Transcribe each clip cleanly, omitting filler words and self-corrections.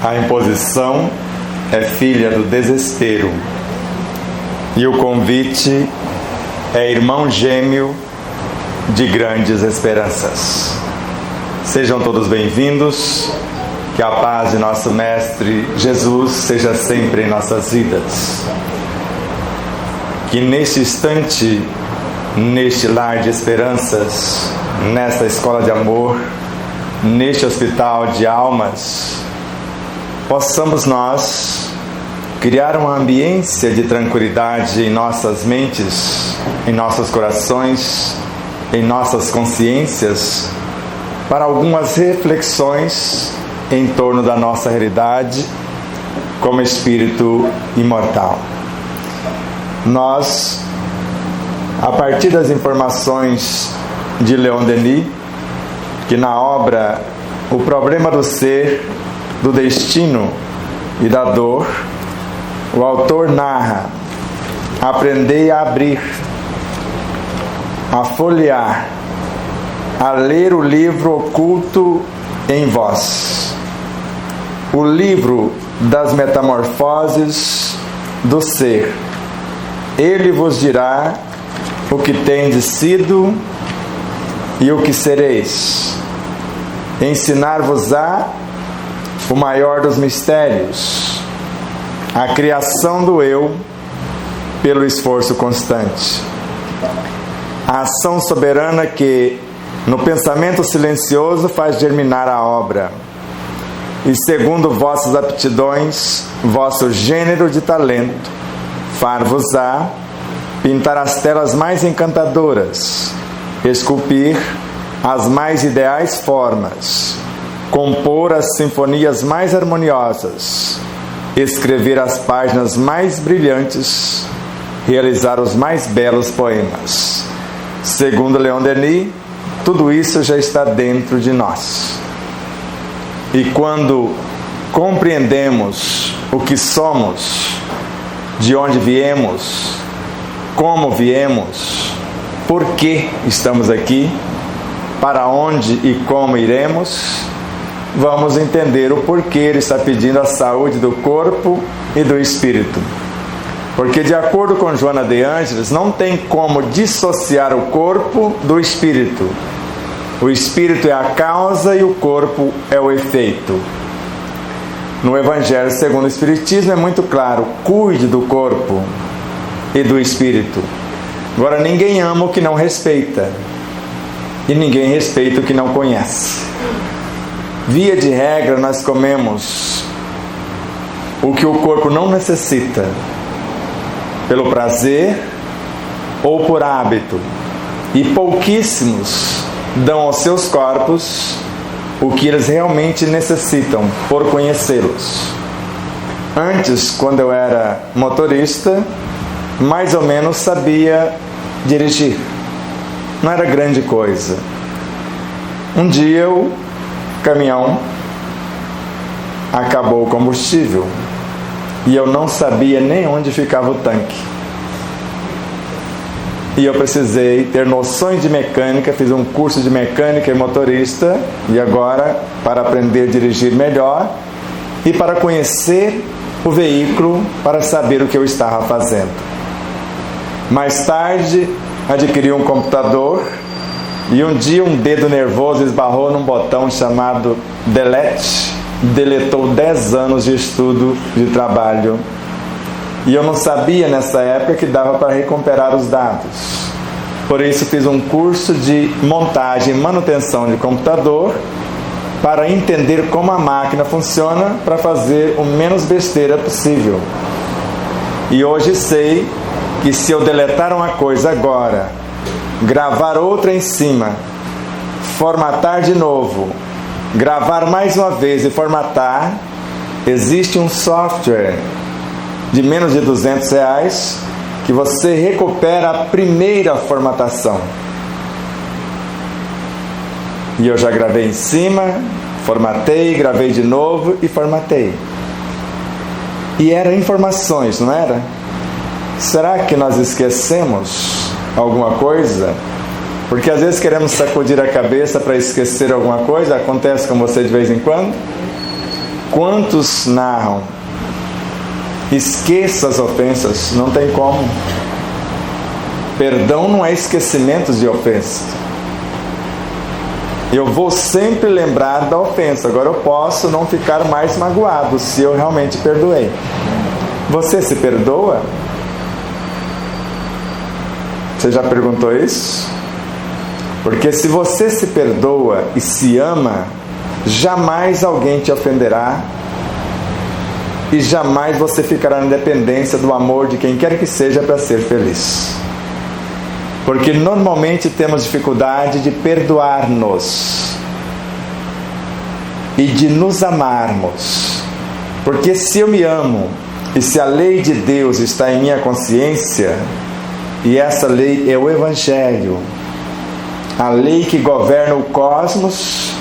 A imposição é filha do desespero e o convite é irmão gêmeo de grandes esperanças. Sejam todos bem-vindos, que a paz de nosso Mestre Jesus seja sempre em nossas vidas. Que neste instante, neste lar de esperanças, nesta escola de amor, neste hospital de almas, possamos nós criar uma ambiência de tranquilidade em nossas mentes, em nossos corações, em nossas consciências, para algumas reflexões em torno da nossa realidade como espírito imortal. Nós, a partir das informações de Leon Denis, que na obra O Problema do Ser, do Destino e da Dor, o autor narra: aprendei a abrir, a folhear, a ler o livro oculto em vós, o livro das metamorfoses do ser. Ele vos dirá o que tendes sido e o que sereis. Ensinar-vos-á o maior dos mistérios, a criação do eu pelo esforço constante, a ação soberana que, no pensamento silencioso, faz germinar a obra, e segundo vossas aptidões, vosso gênero de talento, far-vos-á pintar as telas mais encantadoras, esculpir as mais ideais formas, compor as sinfonias mais harmoniosas, escrever as páginas mais brilhantes, realizar os mais belos poemas. Segundo Leon Denis, tudo isso já está dentro de nós. E quando compreendemos o que somos, de onde viemos, como viemos, por que estamos aqui, para onde e como iremos, vamos entender o porquê ele está pedindo a saúde do corpo e do espírito. Porque, de acordo com Joana de Ângeles, não tem como dissociar o corpo do espírito. O espírito é a causa e o corpo é o efeito. No Evangelho segundo o Espiritismo é muito claro: cuide do corpo e do espírito. Agora, ninguém ama o que não respeita, e ninguém respeita o que não conhece. Via de regra, nós comemos o que o corpo não necessita, pelo prazer ou por hábito, e pouquíssimos dão aos seus corpos o que eles realmente necessitam, por conhecê-los. Antes, quando eu era motorista, mais ou menos sabia dirigir. Não era grande coisa. Um dia o caminhão acabou o combustível e eu não sabia nem onde ficava o tanque. E eu precisei ter noções de mecânica, fiz um curso de mecânica e motorista, e agora, para aprender a dirigir melhor e para conhecer o veículo, para saber o que eu estava fazendo. Mais tarde, adquiri um computador e um dia um dedo nervoso esbarrou num botão chamado Delete, deletou 10 anos de estudo, de trabalho. E eu não sabia nessa época que dava para recuperar os dados. Por isso fiz um curso de montagem e manutenção de computador para entender como a máquina funciona, para fazer o menos besteira possível. E hoje sei que se eu deletar uma coisa agora, gravar outra em cima, formatar de novo, gravar mais uma vez e formatar, existe um software de menos de R$200 que você recupera a primeira formatação. E eu já gravei em cima, formatei, gravei de novo e formatei. E eram informações, não era? Será que nós esquecemos alguma coisa? Porque às vezes queremos sacudir a cabeça para esquecer alguma coisa. Acontece com você de vez em quando? Quantos narram? Esqueça as ofensas, não tem como. Perdão não é esquecimento de ofensa. Eu vou sempre lembrar da ofensa. Agora eu posso não ficar mais magoado se eu realmente perdoei. Você se perdoa? Você já perguntou isso? Porque se você se perdoa e se ama, jamais alguém te ofenderá e jamais você ficará na dependência do amor de quem quer que seja para ser feliz. Porque normalmente temos dificuldade de perdoar-nos e de nos amarmos. Porque se eu me amo e se a lei de Deus está em minha consciência, e essa lei é o Evangelho, a lei que governa o cosmos,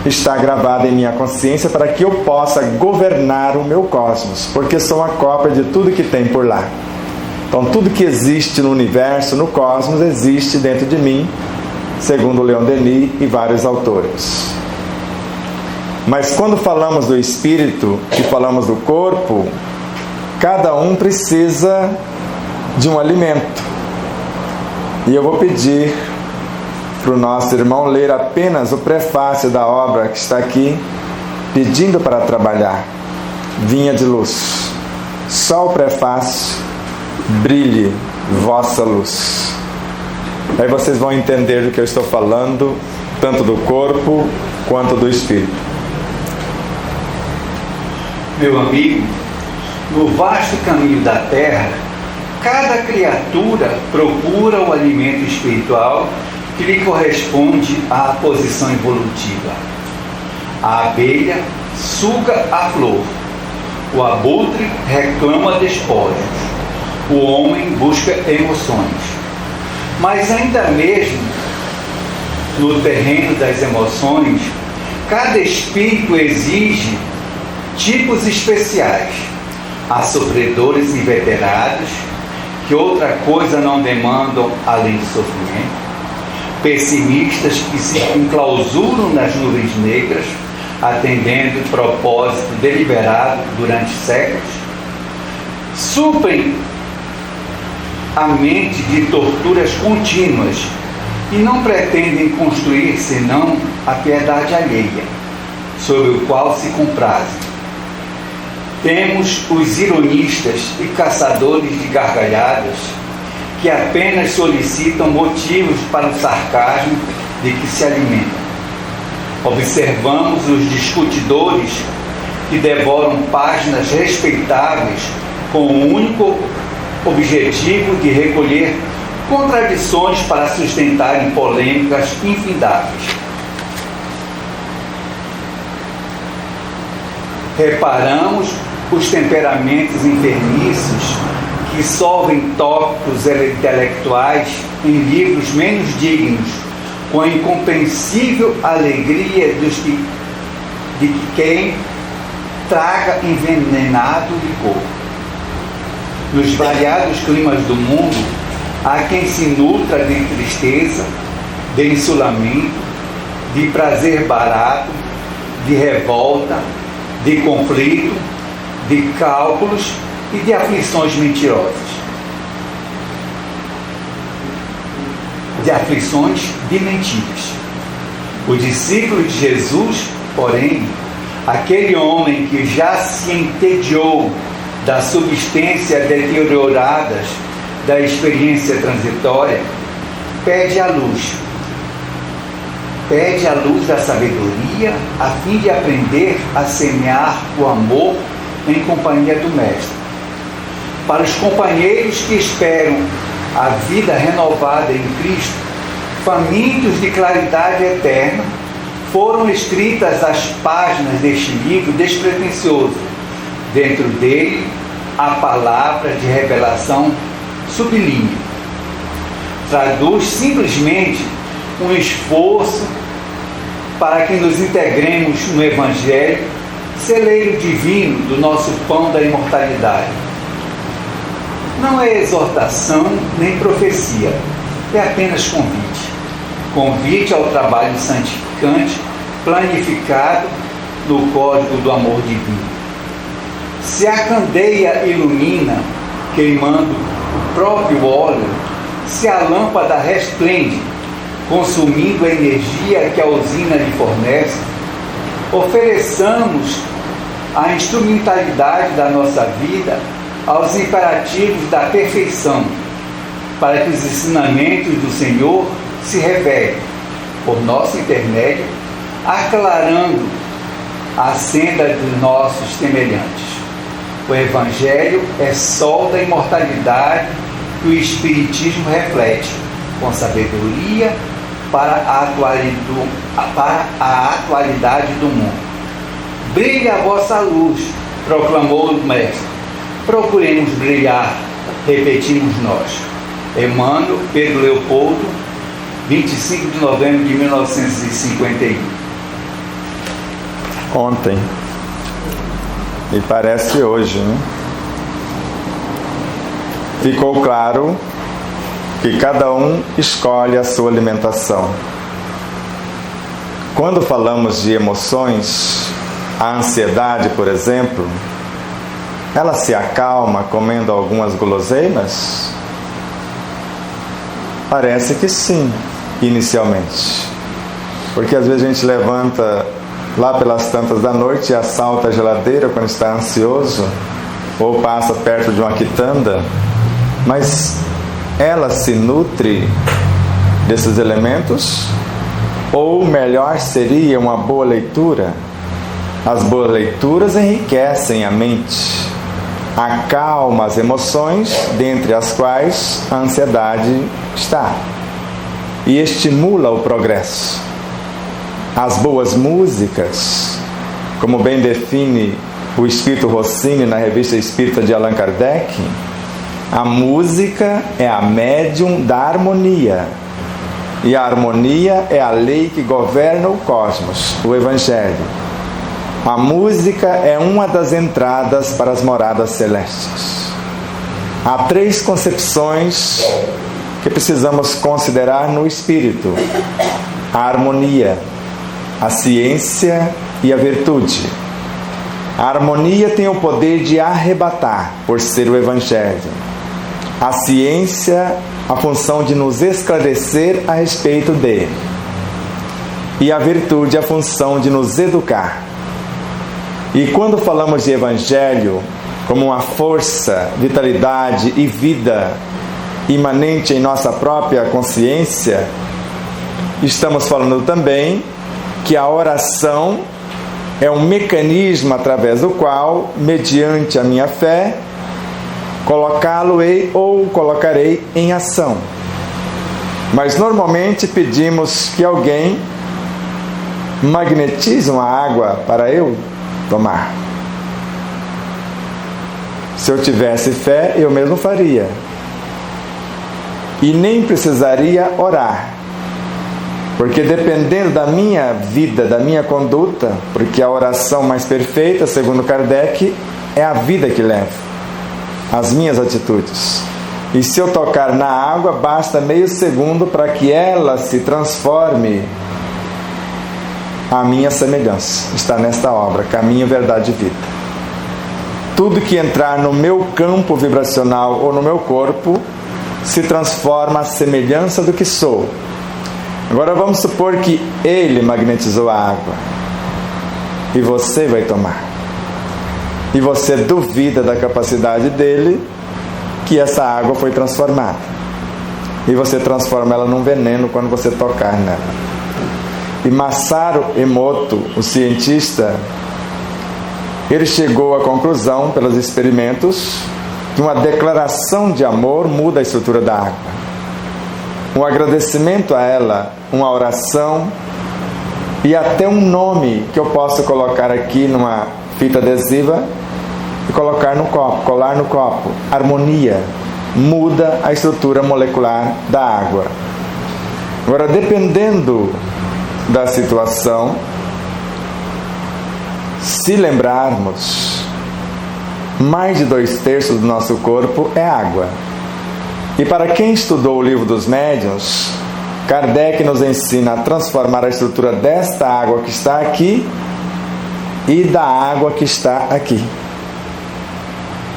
está gravada em minha consciência para que eu possa governar o meu cosmos, porque sou uma cópia de tudo que tem por lá. Então tudo que existe no universo, no cosmos, existe dentro de mim, segundo Leon Denis e vários autores. Mas quando falamos do espírito e falamos do corpo, cada um precisa de um alimento. E eu vou pedir para o nosso irmão ler apenas o prefácio da obra que está aqui, pedindo para trabalhar. Vinha de luz. Só o prefácio: brilhe vossa luz. Aí vocês vão entender do que eu estou falando, tanto do corpo quanto do espírito. Meu amigo, no vasto caminho da terra, cada criatura procura o alimento espiritual que lhe corresponde à posição evolutiva. A abelha suga a flor, o abutre reclama despojos, o homem busca emoções. Mas ainda mesmo no terreno das emoções, cada espírito exige tipos especiais. Há sofredores inveterados que outra coisa não demandam além de sofrimento, pessimistas que se enclausuram nas nuvens negras, atendendo propósito deliberado durante séculos, suprem a mente de torturas contínuas e não pretendem construir senão a piedade alheia, sobre o qual se comprazem. Temos os ironistas e caçadores de gargalhadas, que apenas solicitam motivos para o sarcasmo de que se alimentam. Observamos os discutidores que devoram páginas respeitáveis com o único objetivo de recolher contradições para sustentarem polêmicas infindáveis. Reparamos os temperamentos enfermiços que solvem tópicos intelectuais em livros menos dignos, com a incompreensível alegria de quem traga envenenado licor. Nos variados climas do mundo, há quem se nutra de tristeza, de insulamento, de prazer barato, de revolta, de conflito, de cálculos e de aflições mentirosas. De aflições de mentiras. O discípulo de Jesus, porém, aquele homem que já se entediou da substância deterioradas da experiência transitória, pede a luz da sabedoria a fim de aprender a semear o amor em companhia do Mestre. Para os companheiros que esperam a vida renovada em Cristo, famintos de claridade eterna, foram escritas as páginas deste livro despretensioso. Dentro dele, a palavra de revelação sublime. Traduz simplesmente um esforço para que nos integremos no Evangelho, celeiro divino do nosso pão da imortalidade. Não é exortação nem profecia, é apenas convite. Convite ao trabalho santificante, planificado no código do amor divino. Se a candeia ilumina, queimando o próprio óleo, se a lâmpada resplende, consumindo a energia que a usina lhe fornece, ofereçamos a instrumentalidade da nossa vida aos imperativos da perfeição, para que os ensinamentos do Senhor se revelem, por nosso intermédio, aclarando a senda dos nossos semelhantes. O Evangelho é sol da imortalidade que o Espiritismo reflete, com sabedoria para a atualidade do mundo. Brilha a vossa luz, proclamou o Mestre. Procuremos brilhar, repetimos nós. Emmanuel, Pedro Leopoldo, 25 de novembro de 1951. Ontem. E parece hoje, né? Ficou claro que cada um escolhe a sua alimentação. Quando falamos de emoções, a ansiedade, por exemplo, ela se acalma comendo algumas guloseimas? Parece que sim, inicialmente. Porque às vezes a gente levanta lá pelas tantas da noite e assalta a geladeira quando está ansioso, ou passa perto de uma quitanda, mas ela se nutre desses elementos? Ou melhor seria uma boa leitura? As boas leituras enriquecem a mente, acalmam as emoções, dentre as quais a ansiedade está, e estimula o progresso. As boas músicas, como bem define o Espírito Rossini na Revista Espírita de Allan Kardec, a música é a médium da harmonia, e a harmonia é a lei que governa o cosmos, o Evangelho. A música é uma das entradas para as moradas celestes. Há 3 concepções que precisamos considerar no espírito: a harmonia, a ciência e a virtude. A harmonia tem o poder de arrebatar, por ser o Evangelho. A ciência, a função de nos esclarecer a respeito dele. E a virtude, a função de nos educar. E quando falamos de Evangelho como uma força, vitalidade e vida imanente em nossa própria consciência, estamos falando também que a oração é um mecanismo através do qual, mediante a minha fé, colocá-lo-ei ou colocarei em ação. Mas normalmente pedimos que alguém magnetize uma água para eu tomar. Se eu tivesse fé, eu mesmo faria. E nem precisaria orar. Porque dependendo da minha vida, da minha conduta, porque a oração mais perfeita, segundo Kardec, é a vida que levo, as minhas atitudes. E se eu tocar na água, basta meio segundo para que ela se transforme à minha semelhança. Está nesta obra, Caminho, Verdade e Vida. Tudo que entrar no meu campo vibracional ou no meu corpo se transforma à semelhança do que sou. Agora vamos supor que ele magnetizou a água e você vai tomar. E você duvida da capacidade dele, que essa água foi transformada. E você transforma ela num veneno quando você tocar nela. E Masaru Emoto, o cientista, ele chegou à conclusão, pelos experimentos, que uma declaração de amor muda a estrutura da água. Um agradecimento a ela, uma oração e até um nome que eu posso colocar aqui numa fita adesiva e colocar no copo, colar no copo. Harmonia muda a estrutura molecular da água. Agora, dependendo da situação, se lembrarmos, mais de 2/3 do nosso corpo é água. E para quem estudou o Livro dos Médiuns, Kardec nos ensina a transformar a estrutura desta água que está aqui e da água que está aqui.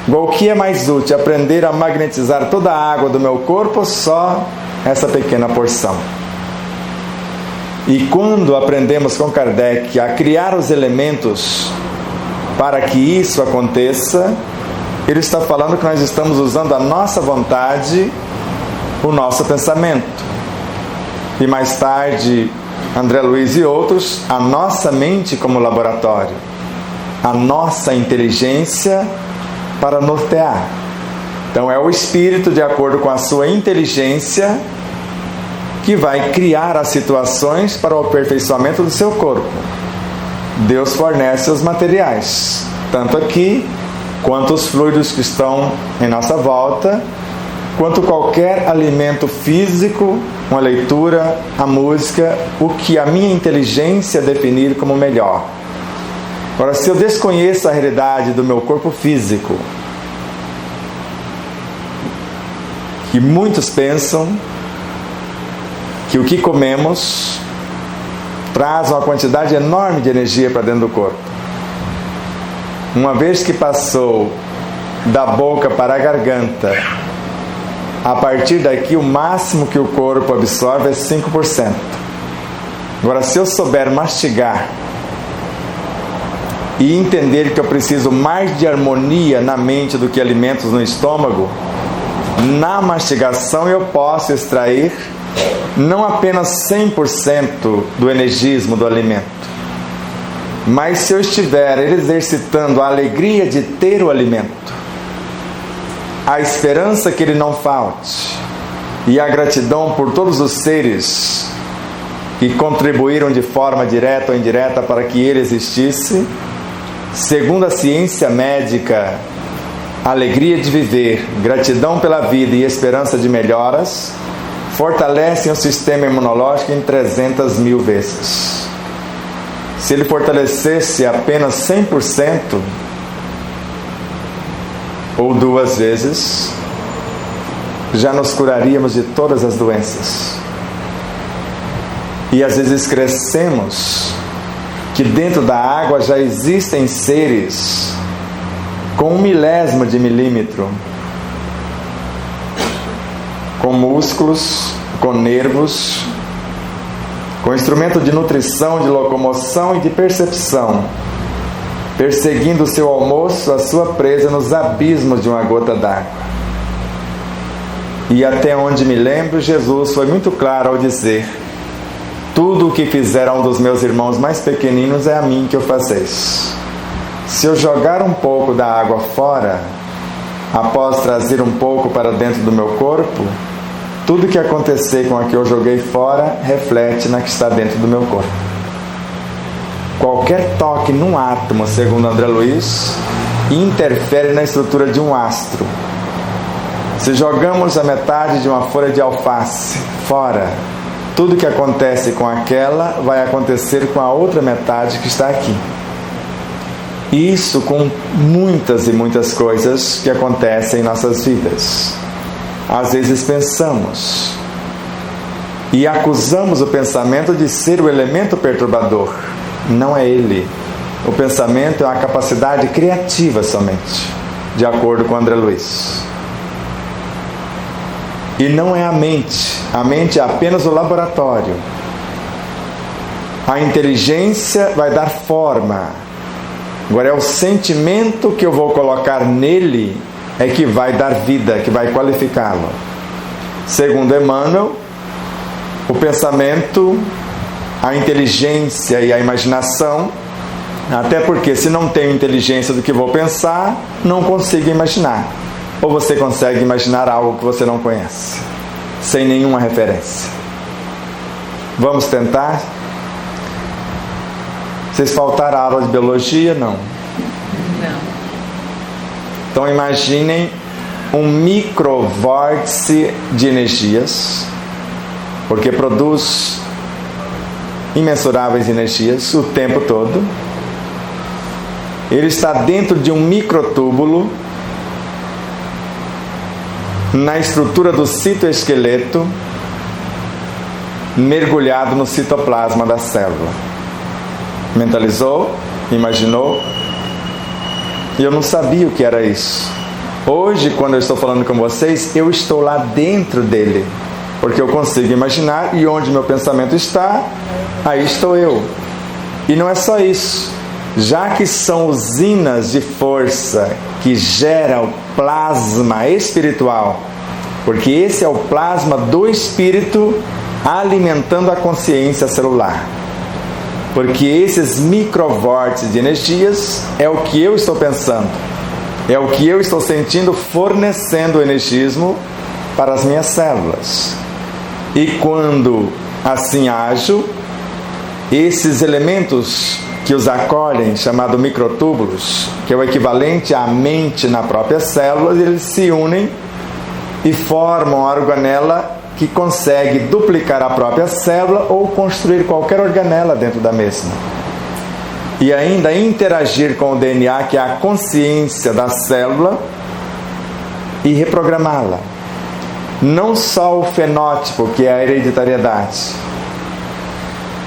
O que é mais útil? Aprender a magnetizar toda a água do meu corpo ou só essa pequena porção? E quando aprendemos com Kardec a criar os elementos para que isso aconteça, ele está falando que nós estamos usando a nossa vontade, o nosso pensamento. E mais tarde, André Luiz e outros, a nossa mente como laboratório, a nossa inteligência para nortear. Então é o espírito, de acordo com a sua inteligência, que vai criar as situações para o aperfeiçoamento do seu corpo. Deus fornece os materiais, tanto aqui, quanto os fluidos que estão em nossa volta, quanto qualquer alimento físico, uma leitura, a música, o que a minha inteligência definir como melhor. Agora, se eu desconheço a realidade do meu corpo físico, que muitos pensam que o que comemos traz uma quantidade enorme de energia para dentro do corpo. Uma vez que passou da boca para a garganta, a partir daqui o máximo que o corpo absorve é 5%. Agora, se eu souber mastigar e entender que eu preciso mais de harmonia na mente do que alimentos no estômago, na mastigação eu posso extrair não apenas 100% do energismo do alimento, mas se eu estiver exercitando a alegria de ter o alimento, a esperança que ele não falte e a gratidão por todos os seres que contribuíram de forma direta ou indireta para que ele existisse, segundo a ciência médica, alegria de viver, gratidão pela vida e esperança de melhoras, fortalecem o sistema imunológico em 300.000 vezes. Se ele fortalecesse apenas 100%, ou 2 vezes, já nos curaríamos de todas as doenças. E às vezes esquecemos que dentro da água já existem seres com 1/1000 de milímetro, com músculos, com nervos, com instrumento de nutrição, de locomoção e de percepção, perseguindo o seu almoço, a sua presa nos abismos de uma gota d'água. E até onde me lembro, Jesus foi muito claro ao dizer: tudo o que fizer a um dos meus irmãos mais pequeninos é a mim que o fazeis. Se eu jogar um pouco da água fora, após trazer um pouco para dentro do meu corpo, tudo que acontecer com a que eu joguei fora reflete na que está dentro do meu corpo. Qualquer toque num átomo, segundo André Luiz, interfere na estrutura de um astro. Se jogamos a metade de uma folha de alface fora, tudo que acontece com aquela vai acontecer com a outra metade que está aqui. Isso com muitas e muitas coisas que acontecem em nossas vidas. Às vezes pensamos e acusamos o pensamento de ser o elemento perturbador. Não é ele. O pensamento é uma capacidade criativa somente, de acordo com André Luiz. E não é a mente. A mente é apenas o laboratório. A inteligência vai dar forma. Agora é o sentimento que eu vou colocar nele é que vai dar vida, que vai qualificá-lo. Segundo Emmanuel, o pensamento, a inteligência e a imaginação, até porque se não tenho inteligência do que vou pensar, não consigo imaginar. Ou você consegue imaginar algo que você não conhece, sem nenhuma referência. Vamos tentar? Vocês faltaram a aula de biologia? Não. Não. Então imaginem um microvórtice de energias, porque produz imensuráveis energias o tempo todo. Ele está dentro de um microtúbulo, na estrutura do citoesqueleto, mergulhado no citoplasma da célula. Mentalizou? Imaginou? E eu não sabia o que era isso. Hoje, quando eu estou falando com vocês, eu estou lá dentro dele, porque eu consigo imaginar, e onde meu pensamento está, aí estou eu. E não é só isso. Já que são usinas de força que geram plasma espiritual, porque esse é o plasma do espírito alimentando a consciência celular. Porque esses microvórtices de energias é o que eu estou pensando, é o que eu estou sentindo, fornecendo o energismo para as minhas células. E quando assim ajo, esses elementos que os acolhem, chamados microtúbulos, que é o equivalente à mente na própria célula, eles se unem e formam a organela que consegue duplicar a própria célula ou construir qualquer organela dentro da mesma. E ainda interagir com o DNA, que é a consciência da célula, e reprogramá-la. Não só o fenótipo, que é a hereditariedade,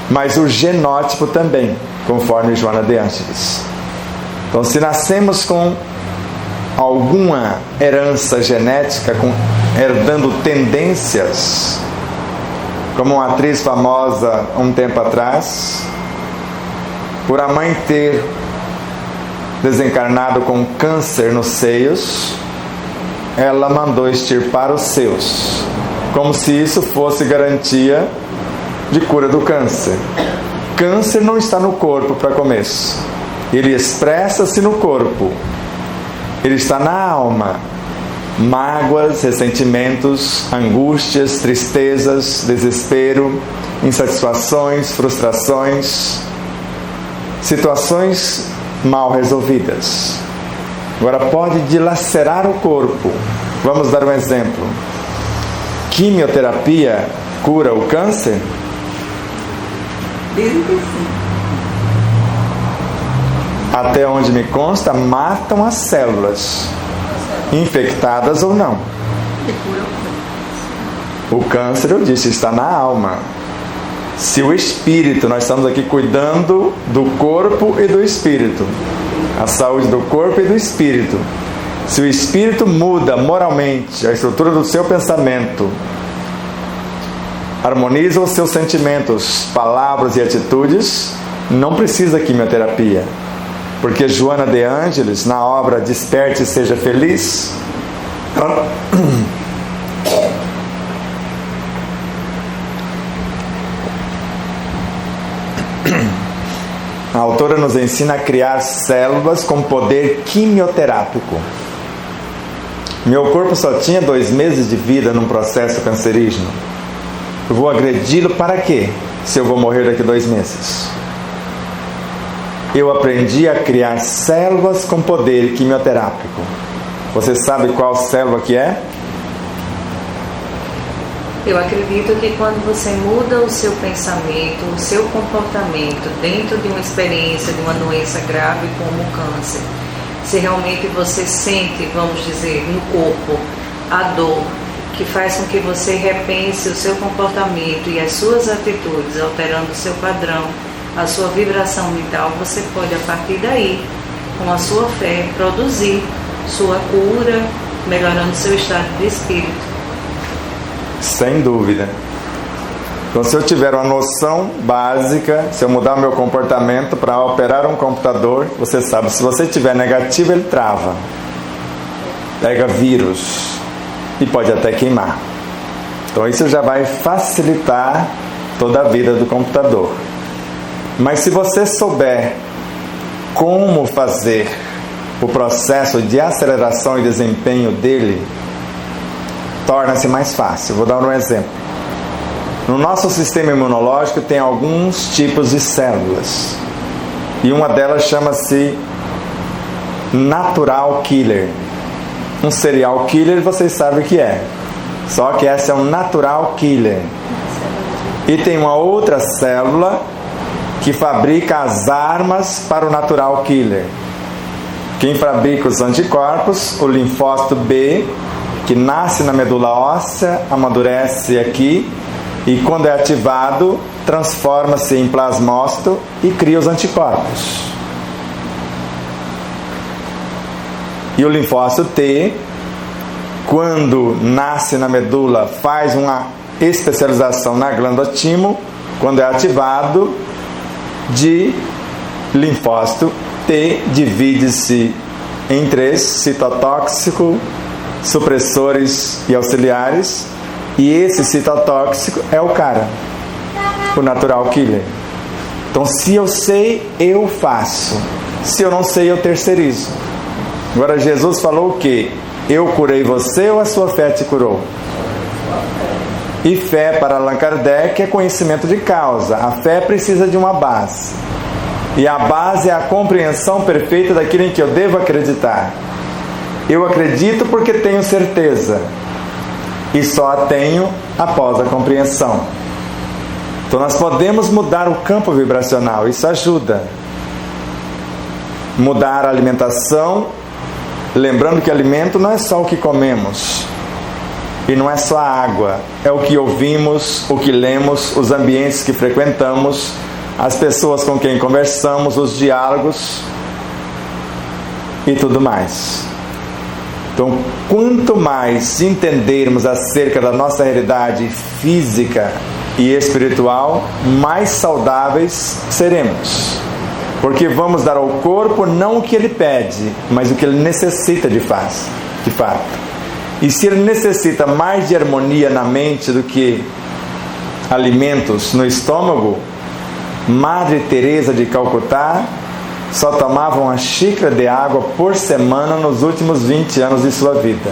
mas o genótipo também, conforme Joana de Ângeles. Então, se nascemos com alguma herança genética, herdando tendências, como uma atriz famosa um tempo atrás, por a mãe ter desencarnado com câncer nos seios, ela mandou extirpar os seus, como se isso fosse garantia de cura do câncer. Câncer não está no corpo para começo, ele expressa-se no corpo, ele está na alma. Mágoas, ressentimentos, angústias, tristezas, desespero, insatisfações, frustrações, situações mal resolvidas. Agora pode dilacerar o corpo. Vamos dar um exemplo. Quimioterapia cura o câncer? Dizem que sim. Até onde me consta, matam as células, infectadas ou não. O câncer, eu disse, está na alma. Se o espírito, nós estamos aqui cuidando do corpo e do espírito, a saúde do corpo e do espírito. Se o espírito muda moralmente a estrutura do seu pensamento, harmoniza os seus sentimentos, palavras e atitudes, não precisa quimioterapia. Porque Joana de Ângeles, na obra Desperte e Seja Feliz, a autora nos ensina a criar células com poder quimioterápico. Meu corpo só tinha 2 meses de vida num processo cancerígeno. Eu vou agredi-lo para quê, se eu vou morrer daqui a 2 meses? Eu aprendi a criar células com poder quimioterápico. Você sabe qual célula que é? Eu acredito que quando você muda o seu pensamento, o seu comportamento dentro de uma experiência de uma doença grave como o câncer, se realmente você sente, vamos dizer, no corpo, a dor, que faz com que você repense o seu comportamento e as suas atitudes, alterando o seu padrão, a sua vibração mental, você pode, a partir daí, com a sua fé, produzir sua cura, melhorando seu estado de espírito. Sem dúvida. Então, se eu tiver uma noção básica, se eu mudar meu comportamento para operar um computador, você sabe, se você tiver negativo, ele trava, pega vírus e pode até queimar. Então isso já vai facilitar toda a vida do computador. Mas se você souber como fazer o processo de aceleração e desempenho dele, torna-se mais fácil. Vou dar um exemplo. No nosso sistema imunológico tem alguns tipos de células. E uma delas chama-se natural killer. Um serial killer, vocês sabem o que é. Só que essa é um natural killer. E tem uma outra célula que fabrica as armas para o natural killer. Quem fabrica os anticorpos, o linfócito B, que nasce na medula óssea, amadurece aqui, e quando é ativado, transforma-se em plasmócito e cria os anticorpos. E o linfócito T, quando nasce na medula, faz uma especialização na glândula timo. Quando é ativado, de linfócito T divide-se em 3, citotóxico, supressores e auxiliares. E esse citotóxico é o cara, o natural killer. Então, se eu sei, eu faço. Se eu não sei, eu terceirizo. Agora, Jesus falou o quê? Eu curei você ou a sua fé te curou? E fé, para Allan Kardec, é conhecimento de causa. A fé precisa de uma base. E a base é a compreensão perfeita daquilo em que eu devo acreditar. Eu acredito porque tenho certeza. E só a tenho após a compreensão. Então nós podemos mudar o campo vibracional. Isso ajuda. Mudar a alimentação. Lembrando que alimento não é só o que comemos. E não é só a água. É o que ouvimos, o que lemos, os ambientes que frequentamos, as pessoas com quem conversamos, os diálogos e tudo mais. Então, quanto mais entendermos acerca da nossa realidade física e espiritual, mais saudáveis seremos. Porque vamos dar ao corpo não o que ele pede, mas o que ele necessita de fato. E se ele necessita mais de harmonia na mente do que alimentos no estômago, Madre Teresa de Calcutá só tomava uma xícara de água por semana nos últimos 20 anos de sua vida.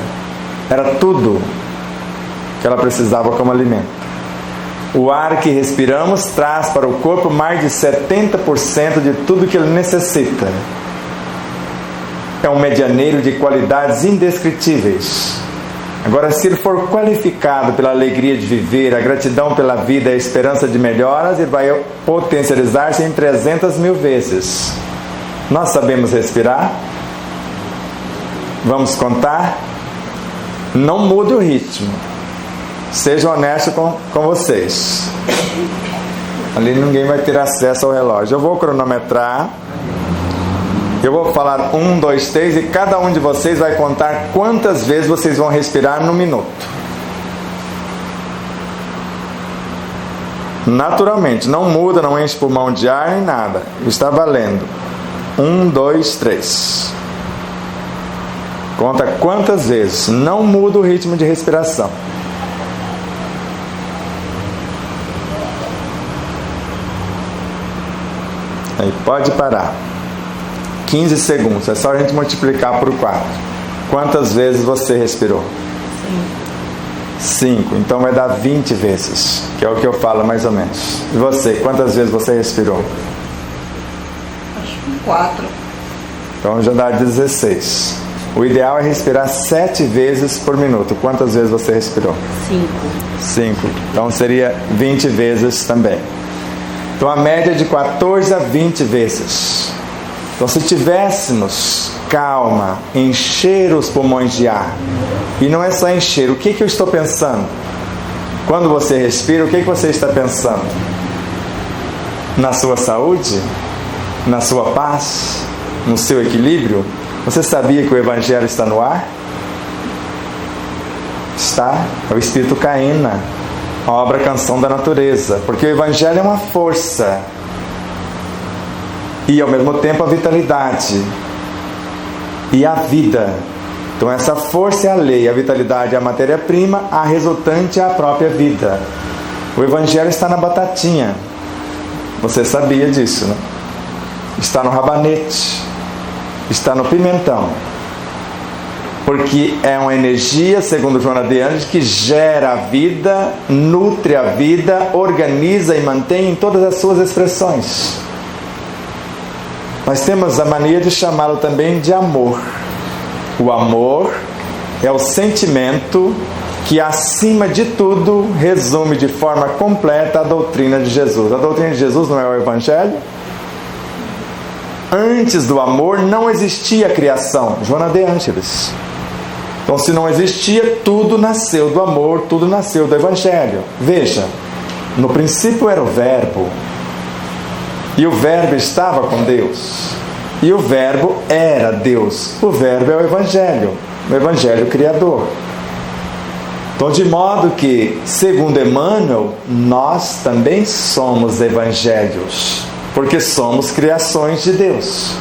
Era tudo que ela precisava como alimento. O ar que respiramos traz para o corpo mais de 70% de tudo que ele necessita. É um medianeiro de qualidades indescritíveis. Agora, se ele for qualificado pela alegria de viver, a gratidão pela vida e a esperança de melhoras, ele vai potencializar-se em 300.000 vezes. Nós sabemos respirar? Vamos contar? Não mude o ritmo. Seja honesto com vocês. Ali ninguém vai ter acesso ao relógio. Eu vou cronometrar. Eu vou falar 1, 2, 3 e cada um de vocês vai contar quantas vezes vocês vão respirar no minuto. Naturalmente, não muda, não enche pulmão de ar nem nada. Está valendo. 1, 2, 3. Conta quantas vezes. Não muda o ritmo de respiração. Aí pode parar. 15 segundos. É só a gente multiplicar por 4. Quantas vezes você respirou? 5. Então vai dar 20 vezes. Que é o que eu falo mais ou menos. E você? Quantas vezes você respirou? 4. Então já dá 16. O ideal é respirar 7 vezes por minuto. Quantas vezes você respirou? 5. Então seria 20 vezes também. Então a média é de 14 a 20 vezes. Então se tivéssemos calma, encher os pulmões de ar. E não é só encher. O que eu estou pensando? Quando você respira, o que você está pensando? Na sua saúde? Na sua paz? No seu equilíbrio? Você sabia que o Evangelho está no ar? Está. É o Espírito Caína, a obra Canção da Natureza. Porque o Evangelho é uma força. E ao mesmo tempo a vitalidade. E a vida. Então essa força é a lei, a vitalidade é a matéria-prima, a resultante é a própria vida. O Evangelho está na batatinha. Você sabia disso, né? Está no rabanete. Está no pimentão. Porque é uma energia, segundo Joana de Anjos, que gera a vida, nutre a vida, organiza e mantém em todas as suas expressões. Nós temos a mania de chamá-lo também de amor. O amor é o sentimento que, acima de tudo, resume de forma completa a doutrina de Jesus. A doutrina de Jesus não é o Evangelho? Antes do amor não existia criação. Joana de Ângeles. Então, se não existia, tudo nasceu do amor, tudo nasceu do Evangelho. Veja, no princípio era o Verbo. E o Verbo estava com Deus. E o Verbo era Deus. O Verbo é o Evangelho Criador. Então, de modo que, segundo Emmanuel, nós também somos evangelhos, porque somos criações de Deus.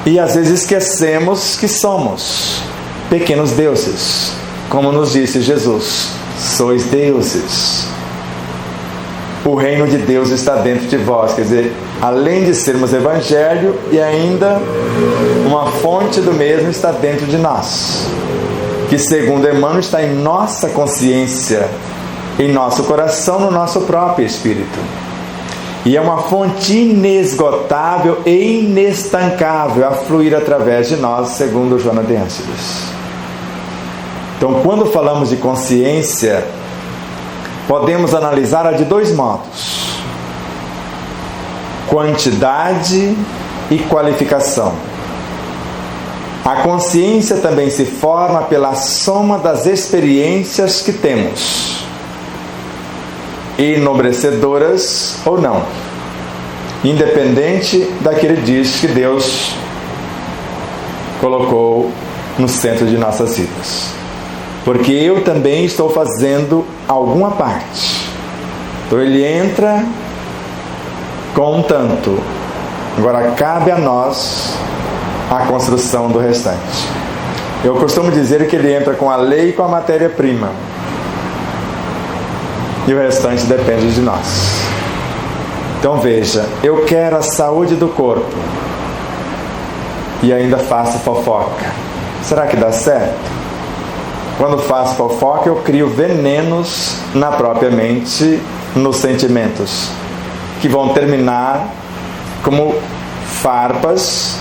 E às vezes esquecemos que somos pequenos deuses, como nos disse Jesus: sois deuses. O reino de Deus está dentro de vós. Quer dizer, além de sermos evangelho, e ainda uma fonte do mesmo está dentro de nós, que segundo Emmanuel está em nossa consciência, em nosso coração, no nosso próprio espírito. E é uma fonte inesgotável e inestancável a fluir através de nós, segundo Joana de Ângeles. Então, quando falamos de consciência, podemos analisá-la de dois modos: quantidade e qualificação. A consciência também se forma pela soma das experiências que temos, enobrecedoras ou não, independente daquele diz que Deus colocou no centro de nossas vidas. Porque eu também estou fazendo alguma parte. Então ele entra com um tanto. Agora cabe a nós a construção do restante. Eu costumo dizer que ele entra com a lei e com a matéria-prima. E o restante depende de nós. Então veja, eu quero a saúde do corpo e ainda faço fofoca. Será que dá certo? Quando faço fofoca, eu crio venenos na própria mente, nos sentimentos, que vão terminar como farpas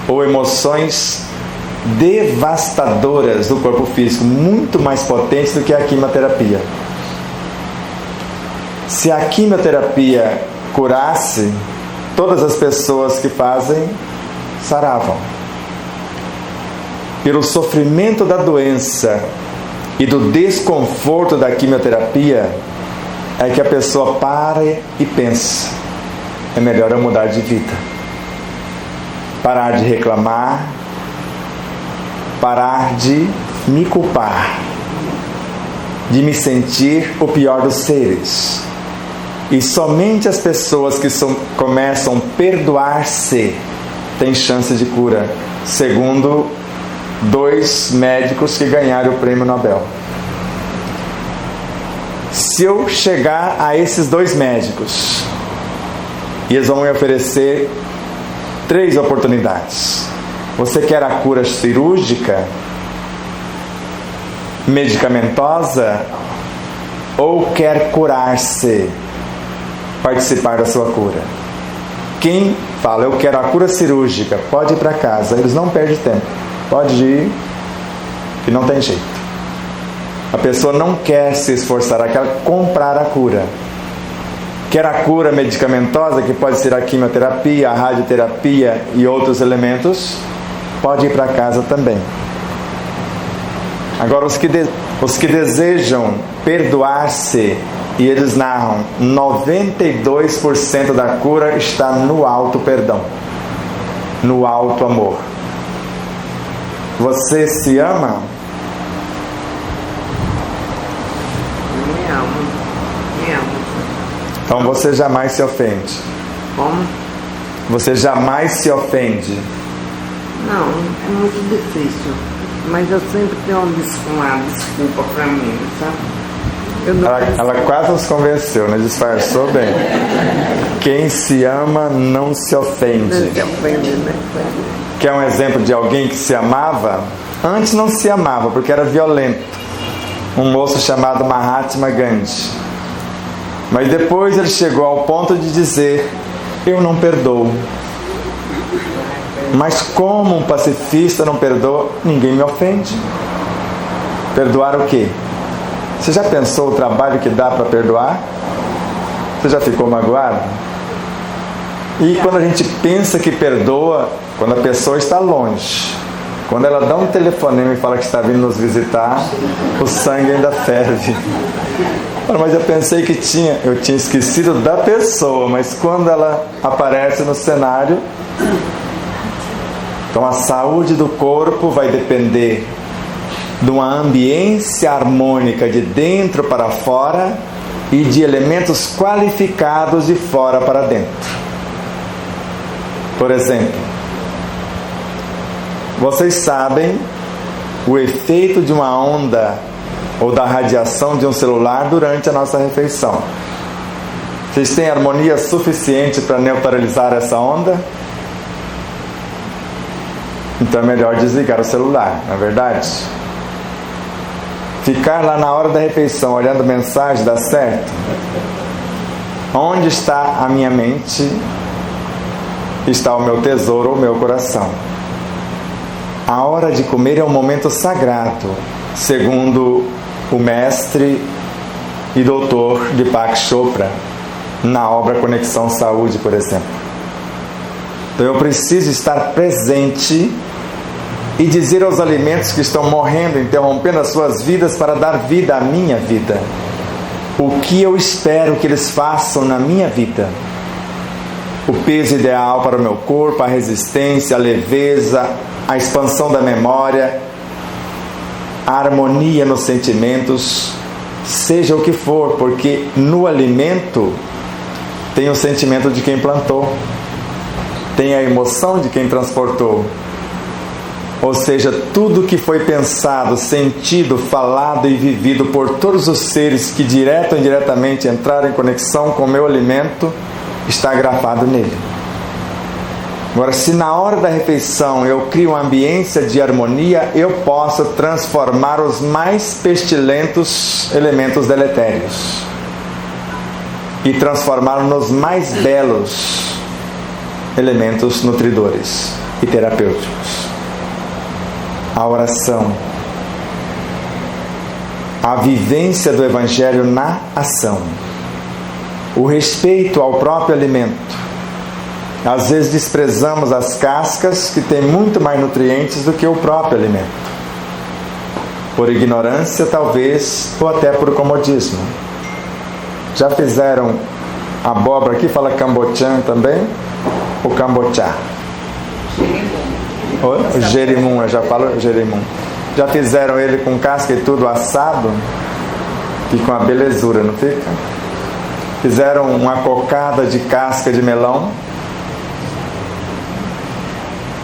ou emoções devastadoras do corpo físico, muito mais potentes do que a quimioterapia. Se a quimioterapia curasse, todas as pessoas que fazem saravam. Pelo sofrimento da doença e do desconforto da quimioterapia, é que a pessoa para e pensa: é melhor eu mudar de vida. Parar de reclamar, parar de me culpar, de me sentir o pior dos seres. E somente as pessoas que começam a perdoar-se têm chance de cura, segundo 2 médicos que ganharam o prêmio Nobel. Se eu chegar a esses 2 médicos e eles vão me oferecer 3 oportunidades: você quer a cura cirúrgica, medicamentosa, ou quer curar-se, participar da sua cura? Quem fala eu quero a cura cirúrgica, pode ir para casa, eles não perdem tempo, pode ir, que não tem jeito. A pessoa não quer se esforçar, ela quer comprar a cura. Quer a cura medicamentosa, que pode ser a quimioterapia, a radioterapia e outros elementos, pode ir para casa também. Agora, os que desejam perdoar-se, e eles narram, 92% da cura está no alto perdão, no alto amor. Você se ama? Me amo. Então você jamais se ofende. Como? Você jamais se ofende. Não, é muito difícil. Mas eu sempre tenho uma desculpa pra mim, sabe? Ela quase nos convenceu, né? Disfarçou bem. Quem se ama não se ofende. Não se ofende, né? Quer um exemplo de alguém que se amava? Antes não se amava, porque era violento. Um moço chamado Mahatma Gandhi. Mas depois ele chegou ao ponto de dizer: eu não perdoo. Mas como um pacifista não perdoa? Ninguém me ofende. Perdoar o quê? Você já pensou o trabalho que dá para perdoar? Você já ficou magoado? E quando a gente pensa que perdoa, quando a pessoa está longe, quando ela dá um telefonema e fala que está vindo nos visitar, o sangue ainda ferve. Mas eu pensei que eu tinha esquecido da pessoa, mas quando ela aparece no cenário, então a saúde do corpo vai depender de uma ambiência harmônica de dentro para fora e de elementos qualificados de fora para dentro. Por exemplo, vocês sabem o efeito de uma onda ou da radiação de um celular durante a nossa refeição. Vocês têm harmonia suficiente para neutralizar essa onda? Então é melhor desligar o celular, não é verdade? Ficar lá na hora da refeição olhando mensagem dá certo? Onde está a minha mente? Está o meu tesouro, o meu coração. A hora de comer é um momento sagrado, segundo o mestre e doutor Deepak Chopra, na obra Conexão Saúde, por exemplo. Então eu preciso estar presente e dizer aos alimentos que estão morrendo, interrompendo as suas vidas para dar vida à minha vida, o que eu espero que eles façam na minha vida. O peso ideal para o meu corpo, a resistência, a leveza, a expansão da memória, a harmonia nos sentimentos, seja o que for, porque no alimento tem o sentimento de quem plantou, tem a emoção de quem transportou. Ou seja, tudo que foi pensado, sentido, falado e vivido por todos os seres que direto ou indiretamente entraram em conexão com o meu alimento, está gravado nele. Agora, se na hora da refeição eu crio uma ambiência de harmonia, eu posso transformar os mais pestilentos elementos deletérios e transformá-los nos mais belos elementos nutridores e terapêuticos. A oração, a vivência do Evangelho na ação, o respeito ao próprio alimento. Às vezes desprezamos as cascas que têm muito mais nutrientes do que o próprio alimento, por ignorância talvez, ou até por comodismo. Já fizeram abóbora aqui? Fala cambochan também? Ou cambochá? O jerimum, eu já falo jerimum. Já fizeram ele com casca e tudo assado? Fica uma belezura, não fica? Fizeram uma cocada de casca de melão?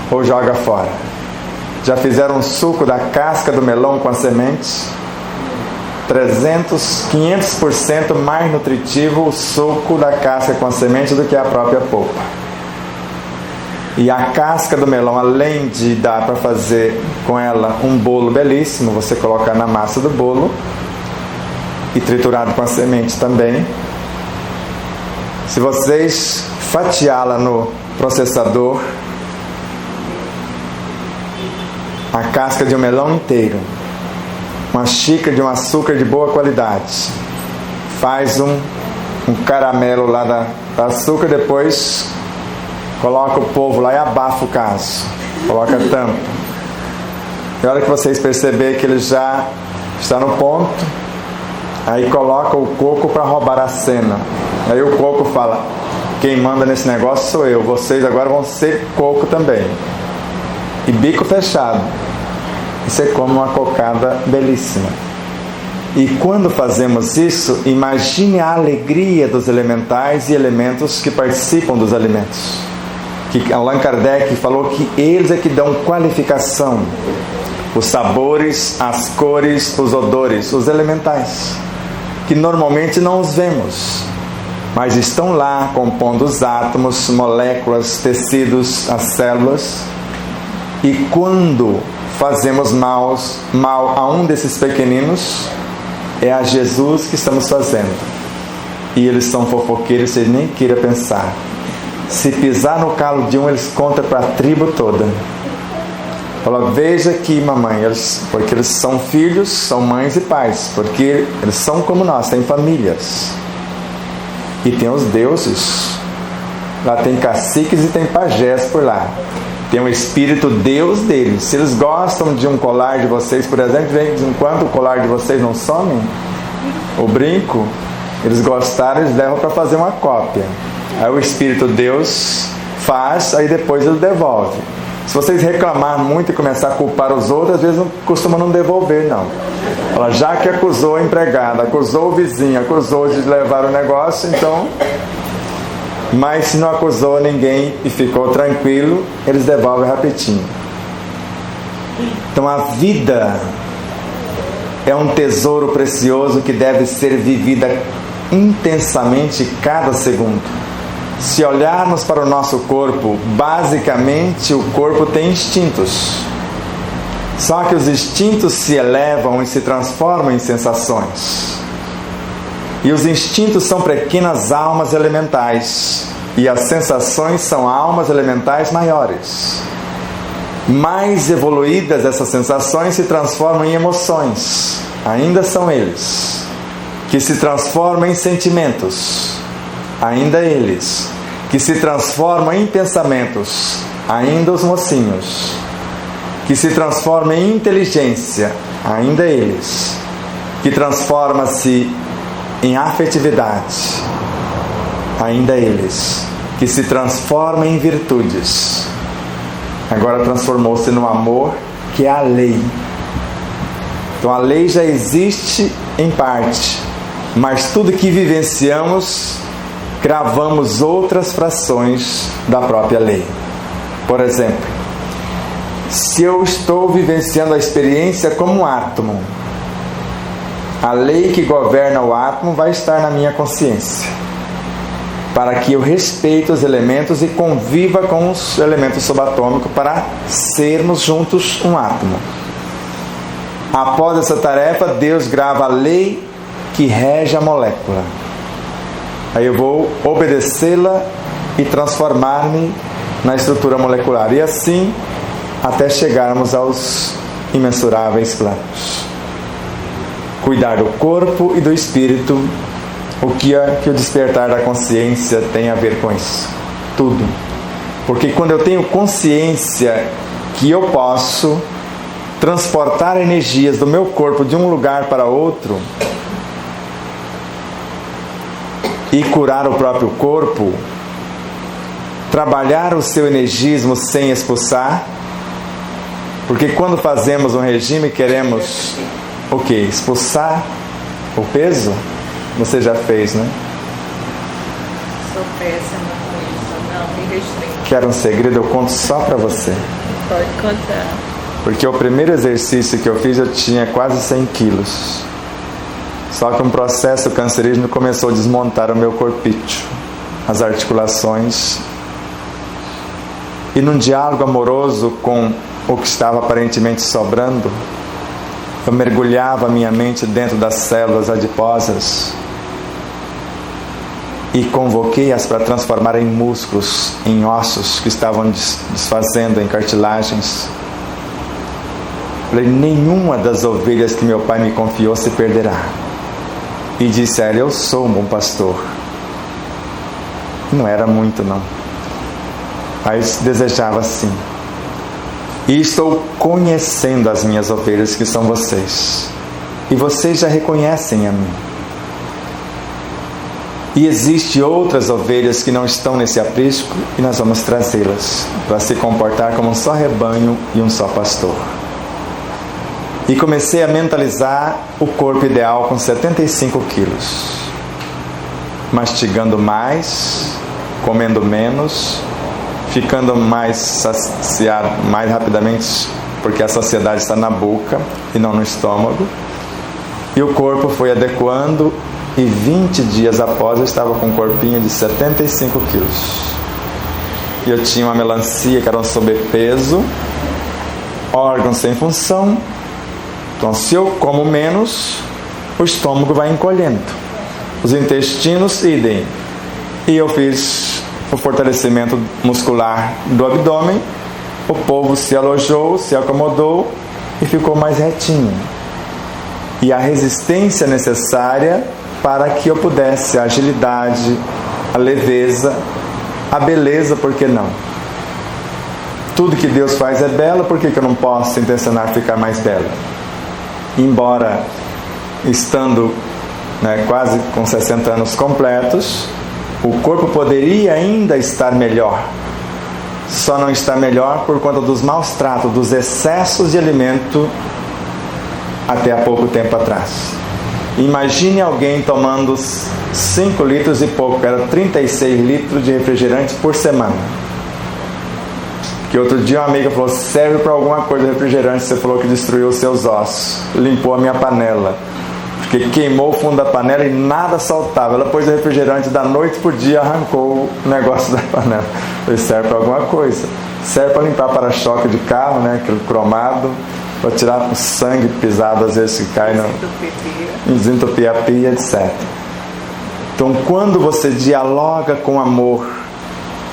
Ou joga fora? Já fizeram um suco da casca do melão com as sementes? 500% mais nutritivo o suco da casca com a semente do que a própria polpa. E a casca do melão, além de dar para fazer com ela um bolo belíssimo, você coloca na massa do bolo e triturado com a semente também. Se vocês fatiá-la no processador, a casca de um melão inteiro, uma xícara de um açúcar de boa qualidade, faz um caramelo lá da açúcar, depois coloca o polvo lá e abafa o caso, coloca a tampa. E a hora que vocês perceberem que ele já está no ponto, aí coloca o coco para roubar a cena. Aí o coco fala: quem manda nesse negócio sou eu, vocês agora vão ser coco também. E bico fechado. E você come uma cocada belíssima. E quando fazemos isso, imagine a alegria dos elementais e elementos que participam dos alimentos. Que Allan Kardec falou que eles é que dão qualificação, os sabores, as cores, os odores, os elementais, que normalmente não os vemos, mas estão lá compondo os átomos, moléculas, tecidos, as células. E quando fazemos mal a um desses pequeninos, é a Jesus que estamos fazendo. E eles são fofoqueiros, vocês nem queiram pensar. Se pisar no calo de um, eles contam para a tribo toda. Fala: veja aqui, mamãe, porque eles são filhos, são mães e pais, porque eles são como nós, têm famílias. E tem os deuses. Lá tem caciques e tem pajés por lá. Tem um espírito Deus deles. Se eles gostam de um colar de vocês, por exemplo, vem de enquanto o colar de vocês não some, o brinco, eles gostaram, eles levam para fazer uma cópia. Aí o Espírito Deus faz, aí depois ele devolve. Se vocês reclamar muito e começar a culpar os outros, às vezes não costuma não devolver, não. Fala, já que acusou a empregada, acusou o vizinho, acusou de levar o negócio, então... Mas se não acusou ninguém e ficou tranquilo, eles devolvem rapidinho. Então a vida é um tesouro precioso que deve ser vivida intensamente cada segundo. Se olharmos para o nosso corpo, basicamente o corpo tem instintos. Só que os instintos se elevam e se transformam em sensações. E os instintos são pequenas almas elementais. E as sensações são almas elementais maiores. Mais evoluídas, essas sensações se transformam em emoções. Ainda são eles. Que se transformam em sentimentos. Ainda eles. Que se transformam em pensamentos. Ainda os mocinhos. Que se transformam em inteligência. Ainda eles. Que transforma-se em afetividade. Ainda eles. Que se transforma em virtudes. Agora transformou-se no amor, que é a lei. Então a lei já existe em parte, mas tudo que vivenciamos, cravamos outras frações da própria lei. Por exemplo, se eu estou vivenciando a experiência como um átomo, a lei que governa o átomo vai estar na minha consciência, para que eu respeite os elementos e conviva com os elementos subatômicos para sermos juntos um átomo. Após essa tarefa, Deus grava a lei que rege a molécula. Aí eu vou obedecê-la e transformar-me na estrutura molecular. E assim, até chegarmos aos imensuráveis planos. Cuidar do corpo e do espírito. O que o despertar da consciência tem a ver com isso? Tudo. Porque quando eu tenho consciência que eu posso transportar energias do meu corpo de um lugar para outro e curar o próprio corpo, trabalhar o seu energismo sem expulsar, porque quando fazemos um regime queremos o quê? Expulsar o peso? Você já fez, né? Sou péssima com isso, não, me restringo. Quer um segredo? Eu conto só para você. Pode contar. Porque o primeiro exercício que eu fiz eu tinha quase 100 quilos. Só que um processo cancerígeno começou a desmontar o meu corpício, as articulações. E num diálogo amoroso com o que estava aparentemente sobrando, eu mergulhava a minha mente dentro das células adiposas e convoquei-as para transformar em músculos, em ossos que estavam desfazendo, em cartilagens. Falei, nenhuma das ovelhas que meu pai me confiou se perderá. E disse a ela, eu sou um bom pastor. Não era muito, não. Mas desejava sim. E estou conhecendo as minhas ovelhas, que são vocês. E vocês já reconhecem a mim. E existem outras ovelhas que não estão nesse aprisco, e nós vamos trazê-las para se comportar como um só rebanho e um só pastor. E comecei a mentalizar o corpo ideal com 75 quilos. Mastigando mais, comendo menos, ficando mais saciado mais rapidamente, porque a saciedade está na boca e não no estômago. E o corpo foi adequando, e 20 dias após eu estava com um corpinho de 75 quilos. E eu tinha uma melancia, que era um sobrepeso, órgãos sem função. Então, se eu como menos, o estômago vai encolhendo. Os intestinos, idem. E eu fiz o fortalecimento muscular do abdômen. O povo se alojou, se acomodou e ficou mais retinho. E a resistência necessária para que eu pudesse a agilidade, a leveza, a beleza, por que não? Tudo que Deus faz é belo, por que eu não posso intencionar ficar mais belo? Embora estando né, quase com 60 anos completos, o corpo poderia ainda estar melhor. Só não está melhor por conta dos maus tratos, dos excessos de alimento até há pouco tempo atrás. Imagine alguém tomando 5 litros e pouco, era 36 litros de refrigerante por semana. Que outro dia uma amiga falou, serve para alguma coisa o refrigerante, você falou que destruiu os seus ossos, limpou a minha panela, porque queimou o fundo da panela e nada saltava. Ela pôs o refrigerante da noite por dia, arrancou o negócio da panela. Ele serve para alguma coisa, serve para limpar para-choque de carro, né, aquele cromado, para tirar o sangue pisado às vezes que cai, desentupir a pia, etc. Então quando você dialoga com amor,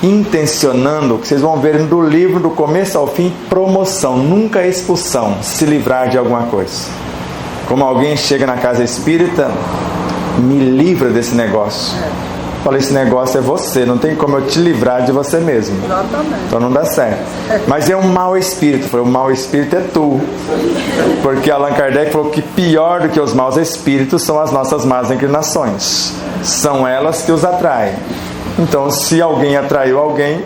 intencionando, que vocês vão ver no livro do começo ao fim, promoção, nunca expulsão, se livrar de alguma coisa. Como alguém chega na casa espírita, me livra desse negócio. Falei, esse negócio é você, não tem como eu te livrar de você mesmo. Então não dá certo. Mas é um mau espírito. Falei, o mau espírito é tu. Porque Allan Kardec falou que pior do que os maus espíritos são as nossas más inclinações. São elas que os atraem. Então, se alguém atraiu alguém,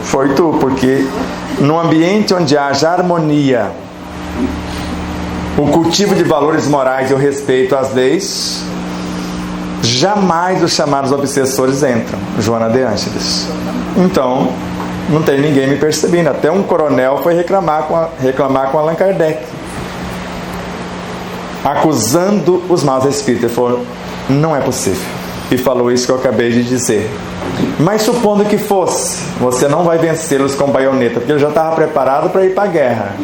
foi tu, porque no ambiente onde haja harmonia, o cultivo de valores morais e o respeito às leis, jamais os chamados obsessores entram. Joana de Ângeles. Então, não tem ninguém me percebendo. Até um coronel foi reclamar com Allan Kardec, acusando os maus espíritos. Ele falou, não é possível. E falou isso que eu acabei de dizer. Mas supondo que fosse, você não vai vencê-los com baioneta, porque ele já estava preparado para ir para a guerra.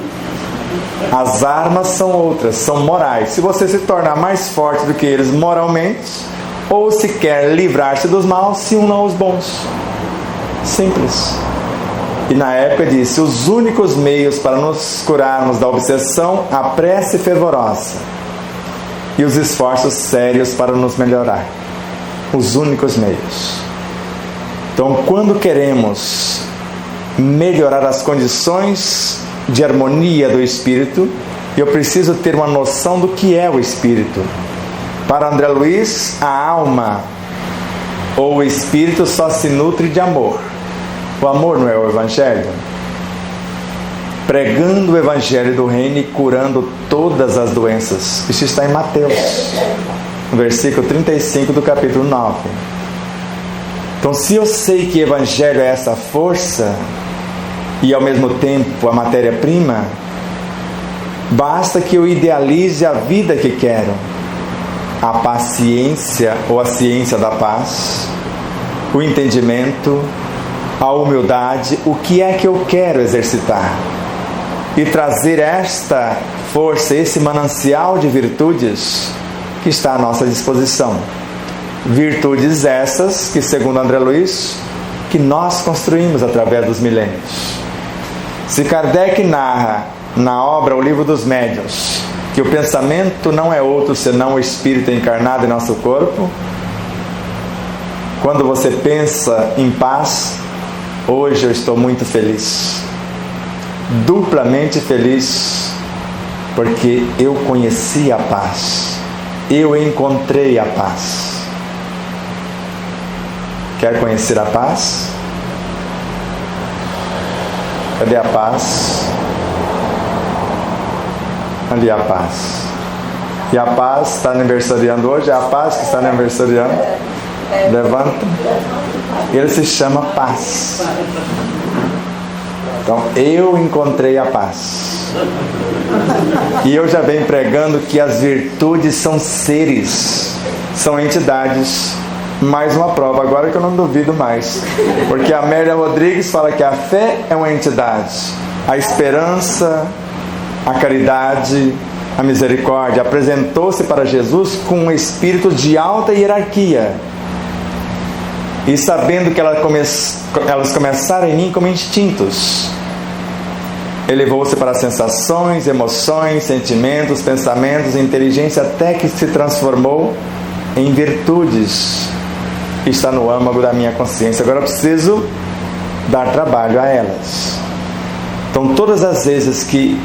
As armas são outras, são morais. Se você se tornar mais forte do que eles moralmente, ou se quer livrar-se dos maus, se una aos bons. Simples. E na época disse, os únicos meios para nos curarmos da obsessão, a prece fervorosa e os esforços sérios para nos melhorar. Os únicos meios. Então, quando queremos melhorar as condições de harmonia do espírito, eu preciso ter uma noção do que é o espírito. Para André Luiz, a alma ou o espírito só se nutre de amor. O amor não é o evangelho? Pregando o evangelho do reino e curando todas as doenças. Isso está em Mateus, no versículo 35 do capítulo 9. Então, se eu sei que o evangelho é essa força e ao mesmo tempo a matéria-prima, basta que eu idealize a vida que quero. A paciência ou a ciência da paz, o entendimento, a humildade, o que é que eu quero exercitar? E trazer esta força, esse manancial de virtudes que está à nossa disposição. Virtudes essas que, segundo André Luiz, que nós construímos através dos milênios. Se Kardec narra na obra O Livro dos Médiuns que o pensamento não é outro senão o espírito encarnado em nosso corpo, quando você pensa em paz, hoje eu estou muito feliz, duplamente feliz, porque eu conheci a paz, eu encontrei a paz. Quer conhecer a paz? Cadê a paz? Ali a paz. E a paz está aniversariando hoje? É a paz que está aniversariando? Levanta. Ele se chama paz. Então, eu encontrei a paz. E eu já venho pregando que as virtudes são seres, são entidades. Mais uma prova, agora que eu não duvido mais. Porque a Amélia Rodrigues fala que a fé é uma entidade. A esperança, a caridade, a misericórdia apresentou-se para Jesus com um espírito de alta hierarquia. E sabendo que elas começaram em mim como instintos, elevou-se para sensações, emoções, sentimentos, pensamentos, inteligência, até que se transformou em virtudes. Está no âmago da minha consciência. Agora eu preciso dar trabalho a elas. Então, todas as vezes que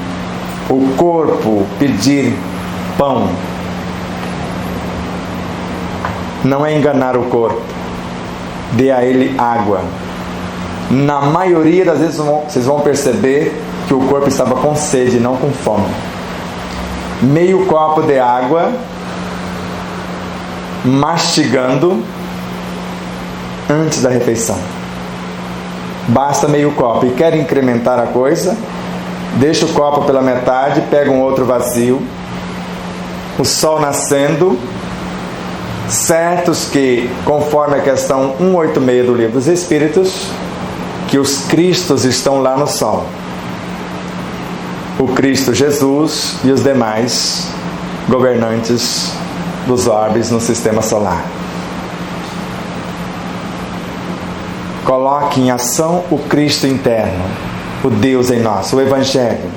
o corpo pedir pão, não é enganar o corpo. Dê a ele água. Na maioria das vezes vocês vão perceber que o corpo estava com sede, não com fome. Meio copo de água, mastigando antes da refeição. Basta meio copo. E quer incrementar a coisa? Deixa o copo pela metade, pega um outro vazio. O sol nascendo, certos que, conforme a questão 186 do Livro dos Espíritos, que os Cristos estão lá no sol. O Cristo Jesus e os demais governantes dos orbes no sistema solar. Coloque em ação o Cristo interno, o Deus em nós, o Evangelho.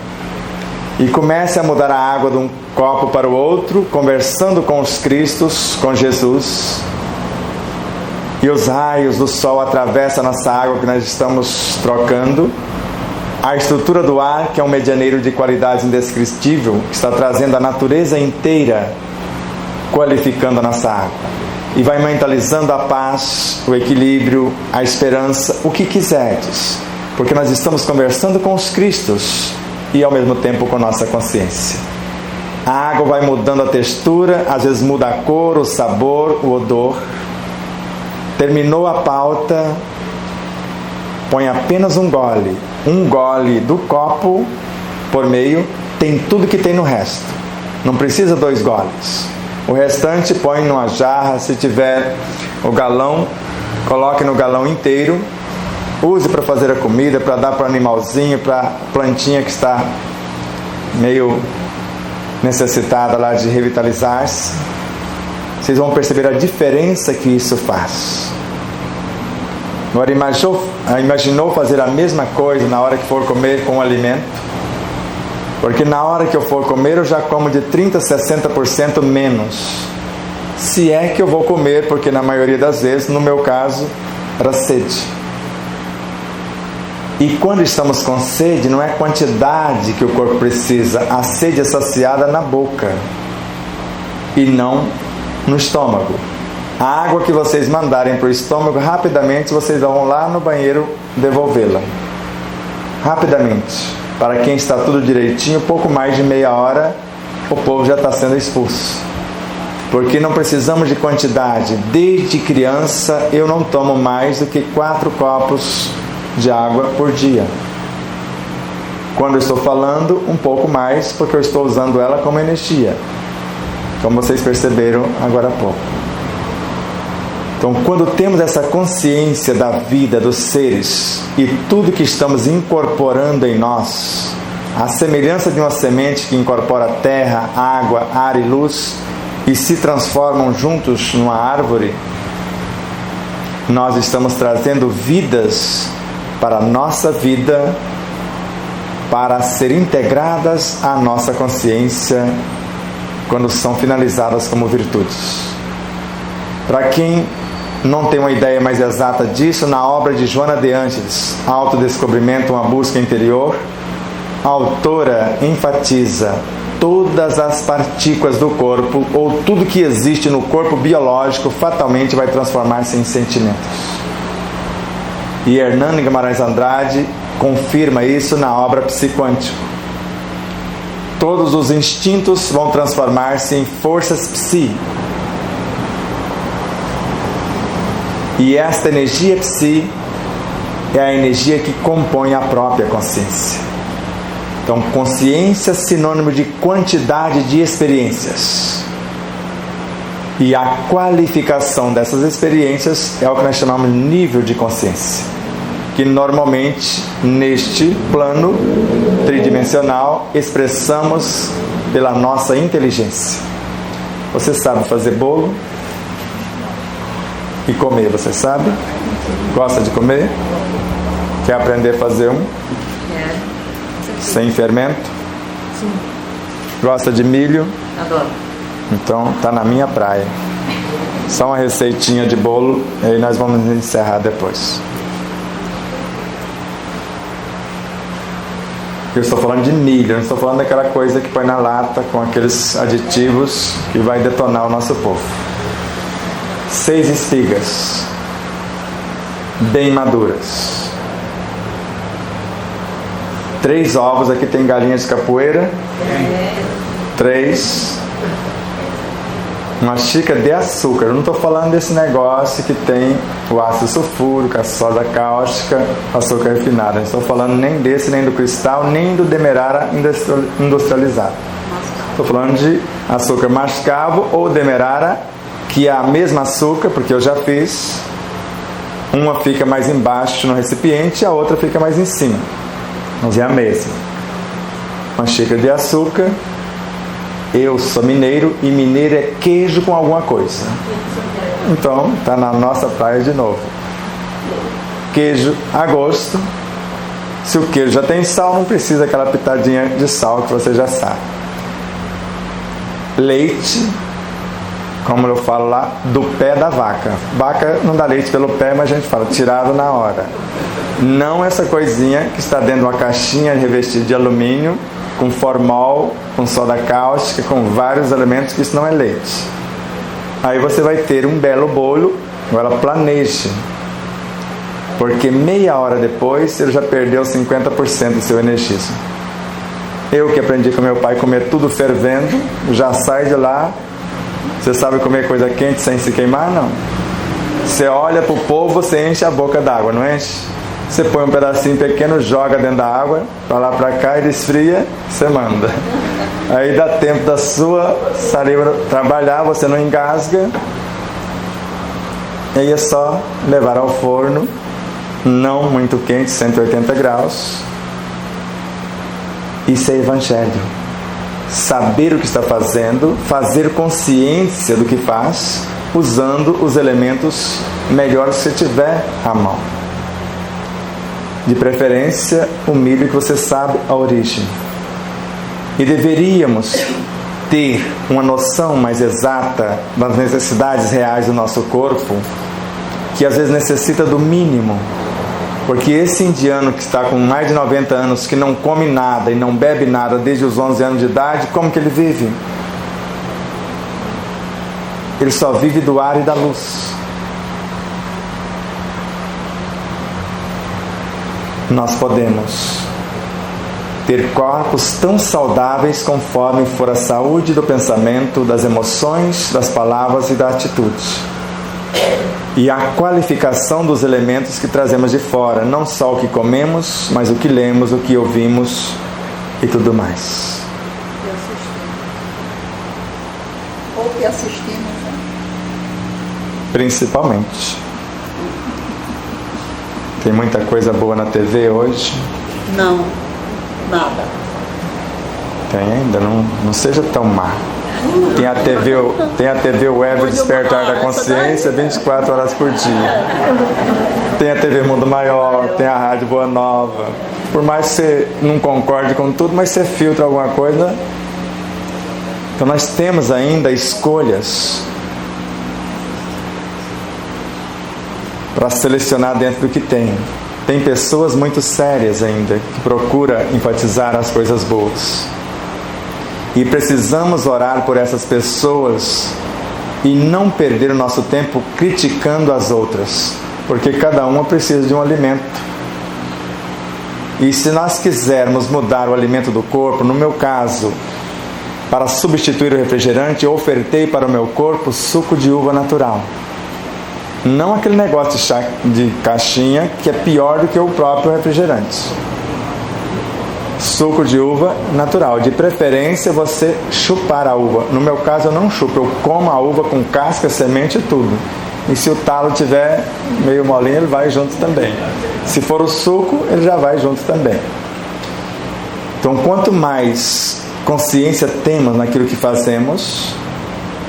E comece a mudar a água de um copo para o outro, conversando com os Cristos, com Jesus. E os raios do sol atravessam a nossa água que nós estamos trocando. A estrutura do ar, que é um medianeiro de qualidade indescritível, que está trazendo a natureza inteira, qualificando a nossa água. E vai mentalizando a paz, o equilíbrio, a esperança, o que quiserdes. Porque nós estamos conversando com os Cristos e ao mesmo tempo com nossa consciência. A água vai mudando a textura, às vezes muda a cor, o sabor, o odor. Terminou a pauta, põe apenas um gole do copo por meio, tem tudo que tem no resto. Não precisa 2 goles. O restante põe numa jarra, se tiver o galão, coloque no galão inteiro. Use para fazer a comida, para dar para o animalzinho, para a plantinha que está meio necessitada lá de revitalizar-se. Vocês vão perceber a diferença que isso faz. Agora imaginou fazer a mesma coisa na hora que for comer com o alimento? Porque na hora que eu for comer eu já como de 30% a 60% menos. Se é que eu vou comer, porque na maioria das vezes, no meu caso, era sede. E quando estamos com sede, não é a quantidade que o corpo precisa. A sede é saciada na boca e não no estômago. A água que vocês mandarem para o estômago, rapidamente vocês vão lá no banheiro devolvê-la. Rapidamente. Para quem está tudo direitinho, pouco mais de meia hora, o povo já está sendo expulso. Porque não precisamos de quantidade. Desde criança eu não tomo mais do que 4 copos de água por dia. Quando eu estou falando, um pouco mais, porque eu estou usando ela como energia, como vocês perceberam agora há pouco. Então, quando temos essa consciência da vida dos seres e tudo que estamos incorporando em nós, a semelhança de uma semente que incorpora terra, água, ar e luz e se transformam juntos numa árvore, nós estamos trazendo vidas para a nossa vida, para ser integradas à nossa consciência quando são finalizadas como virtudes. Para quem não tem uma ideia mais exata disso, na obra de Joana de Ângeles, Autodescobrimento, uma busca interior, a autora enfatiza todas as partículas do corpo, ou tudo que existe no corpo biológico, fatalmente vai transformar-se em sentimentos. E Hernani Guimarães Andrade confirma isso na obra Psiquântico. Todos os instintos vão transformar-se em forças psi. E esta energia psi é a energia que compõe a própria consciência. Então, consciência sinônimo de quantidade de experiências. E a qualificação dessas experiências é o que nós chamamos de nível de consciência, que normalmente, neste plano tridimensional, expressamos pela nossa inteligência. Você sabe fazer bolo? E comer, você sabe? Gosta de comer? Quer aprender a fazer um? Quero. Sem fermento? Sim. Gosta de milho? Adoro. Então tá na minha praia. Só uma receitinha de bolo e aí nós vamos encerrar depois. Eu estou falando de milho, eu não estou falando daquela coisa que põe na lata com aqueles aditivos que vai detonar o nosso povo. 6 espigas, bem maduras. 3 ovos, aqui tem galinha de capoeira. 3. Uma xícara de açúcar. Eu não estou falando desse negócio que tem o ácido sulfúrico, a soda cáustica, açúcar refinado. Não estou falando nem desse, nem do cristal, nem do demerara industrializado. Estou falando de açúcar mascavo ou demerara, que é a mesma açúcar, porque eu já fiz. Uma fica mais embaixo no recipiente e a outra fica mais em cima. Mas é a mesma. Uma xícara de açúcar. Eu sou mineiro e mineiro é queijo com alguma coisa. Então, está na nossa praia de novo. Queijo a gosto. Se o queijo já tem sal, não precisa aquela pitadinha de sal que você já sabe. Leite, como eu falo lá, do pé da vaca. Vaca não dá leite pelo pé, mas a gente fala, tirado na hora. Não essa coisinha que está dentro de uma caixinha revestida de alumínio, com formol, com soda cáustica, com vários elementos, que isso não é leite. Aí você vai ter um belo bolo. Agora planeje, porque meia hora depois ele já perdeu 50% do seu energismo. Eu que aprendi com meu pai a comer tudo fervendo, já sai de lá. Você sabe comer coisa quente sem se queimar? Não. Você olha para o povo, você enche a boca d'água, não enche? Você põe um pedacinho pequeno, joga dentro da água, para lá para cá, ele esfria, você manda. Aí dá tempo da sua saliva trabalhar, você não engasga. Aí é só levar ao forno, não muito quente, 180 graus. Isso é evangelho. Saber o que está fazendo, fazer consciência do que faz, usando os elementos melhores que você tiver à mão. De preferência, o milho que você sabe a origem. E deveríamos ter uma noção mais exata das necessidades reais do nosso corpo, que às vezes necessita do mínimo. Porque esse indiano que está com mais de 90 anos, que não come nada e não bebe nada desde os 11 anos de idade, como que ele vive? Ele só vive do ar e da luz. Nós podemos ter corpos tão saudáveis conforme for a saúde do pensamento, das emoções, das palavras e da atitude. E a qualificação dos elementos que trazemos de fora, não só o que comemos, mas o que lemos, o que ouvimos e tudo mais. Ou que assistimos, né? Principalmente. Tem muita coisa boa na TV hoje? Não, nada. Tem ainda? Não seja tão má. Tem a TV Web Despertar da Consciência 24 horas por dia. Tem a TV Mundo Maior, tem a Rádio Boa Nova. Por mais que você não concorde com tudo, mas você filtra alguma coisa. Então nós temos ainda escolhas para selecionar dentro do que tem. Tem pessoas muito sérias ainda que procuram enfatizar as coisas boas. E precisamos orar por essas pessoas e não perder o nosso tempo criticando as outras, porque cada uma precisa de um alimento. E se nós quisermos mudar o alimento do corpo, no meu caso, para substituir o refrigerante, eu ofertei para o meu corpo suco de uva natural. Não aquele negócio de chá de caixinha, que é pior do que o próprio refrigerante. Suco de uva natural. De preferência, você chupar a uva. No meu caso, eu não chupo. Eu como a uva com casca, semente e tudo. E se o talo tiver meio molinho, ele vai junto também. Se for o suco, ele já vai junto também. Então, quanto mais consciência temos naquilo que fazemos,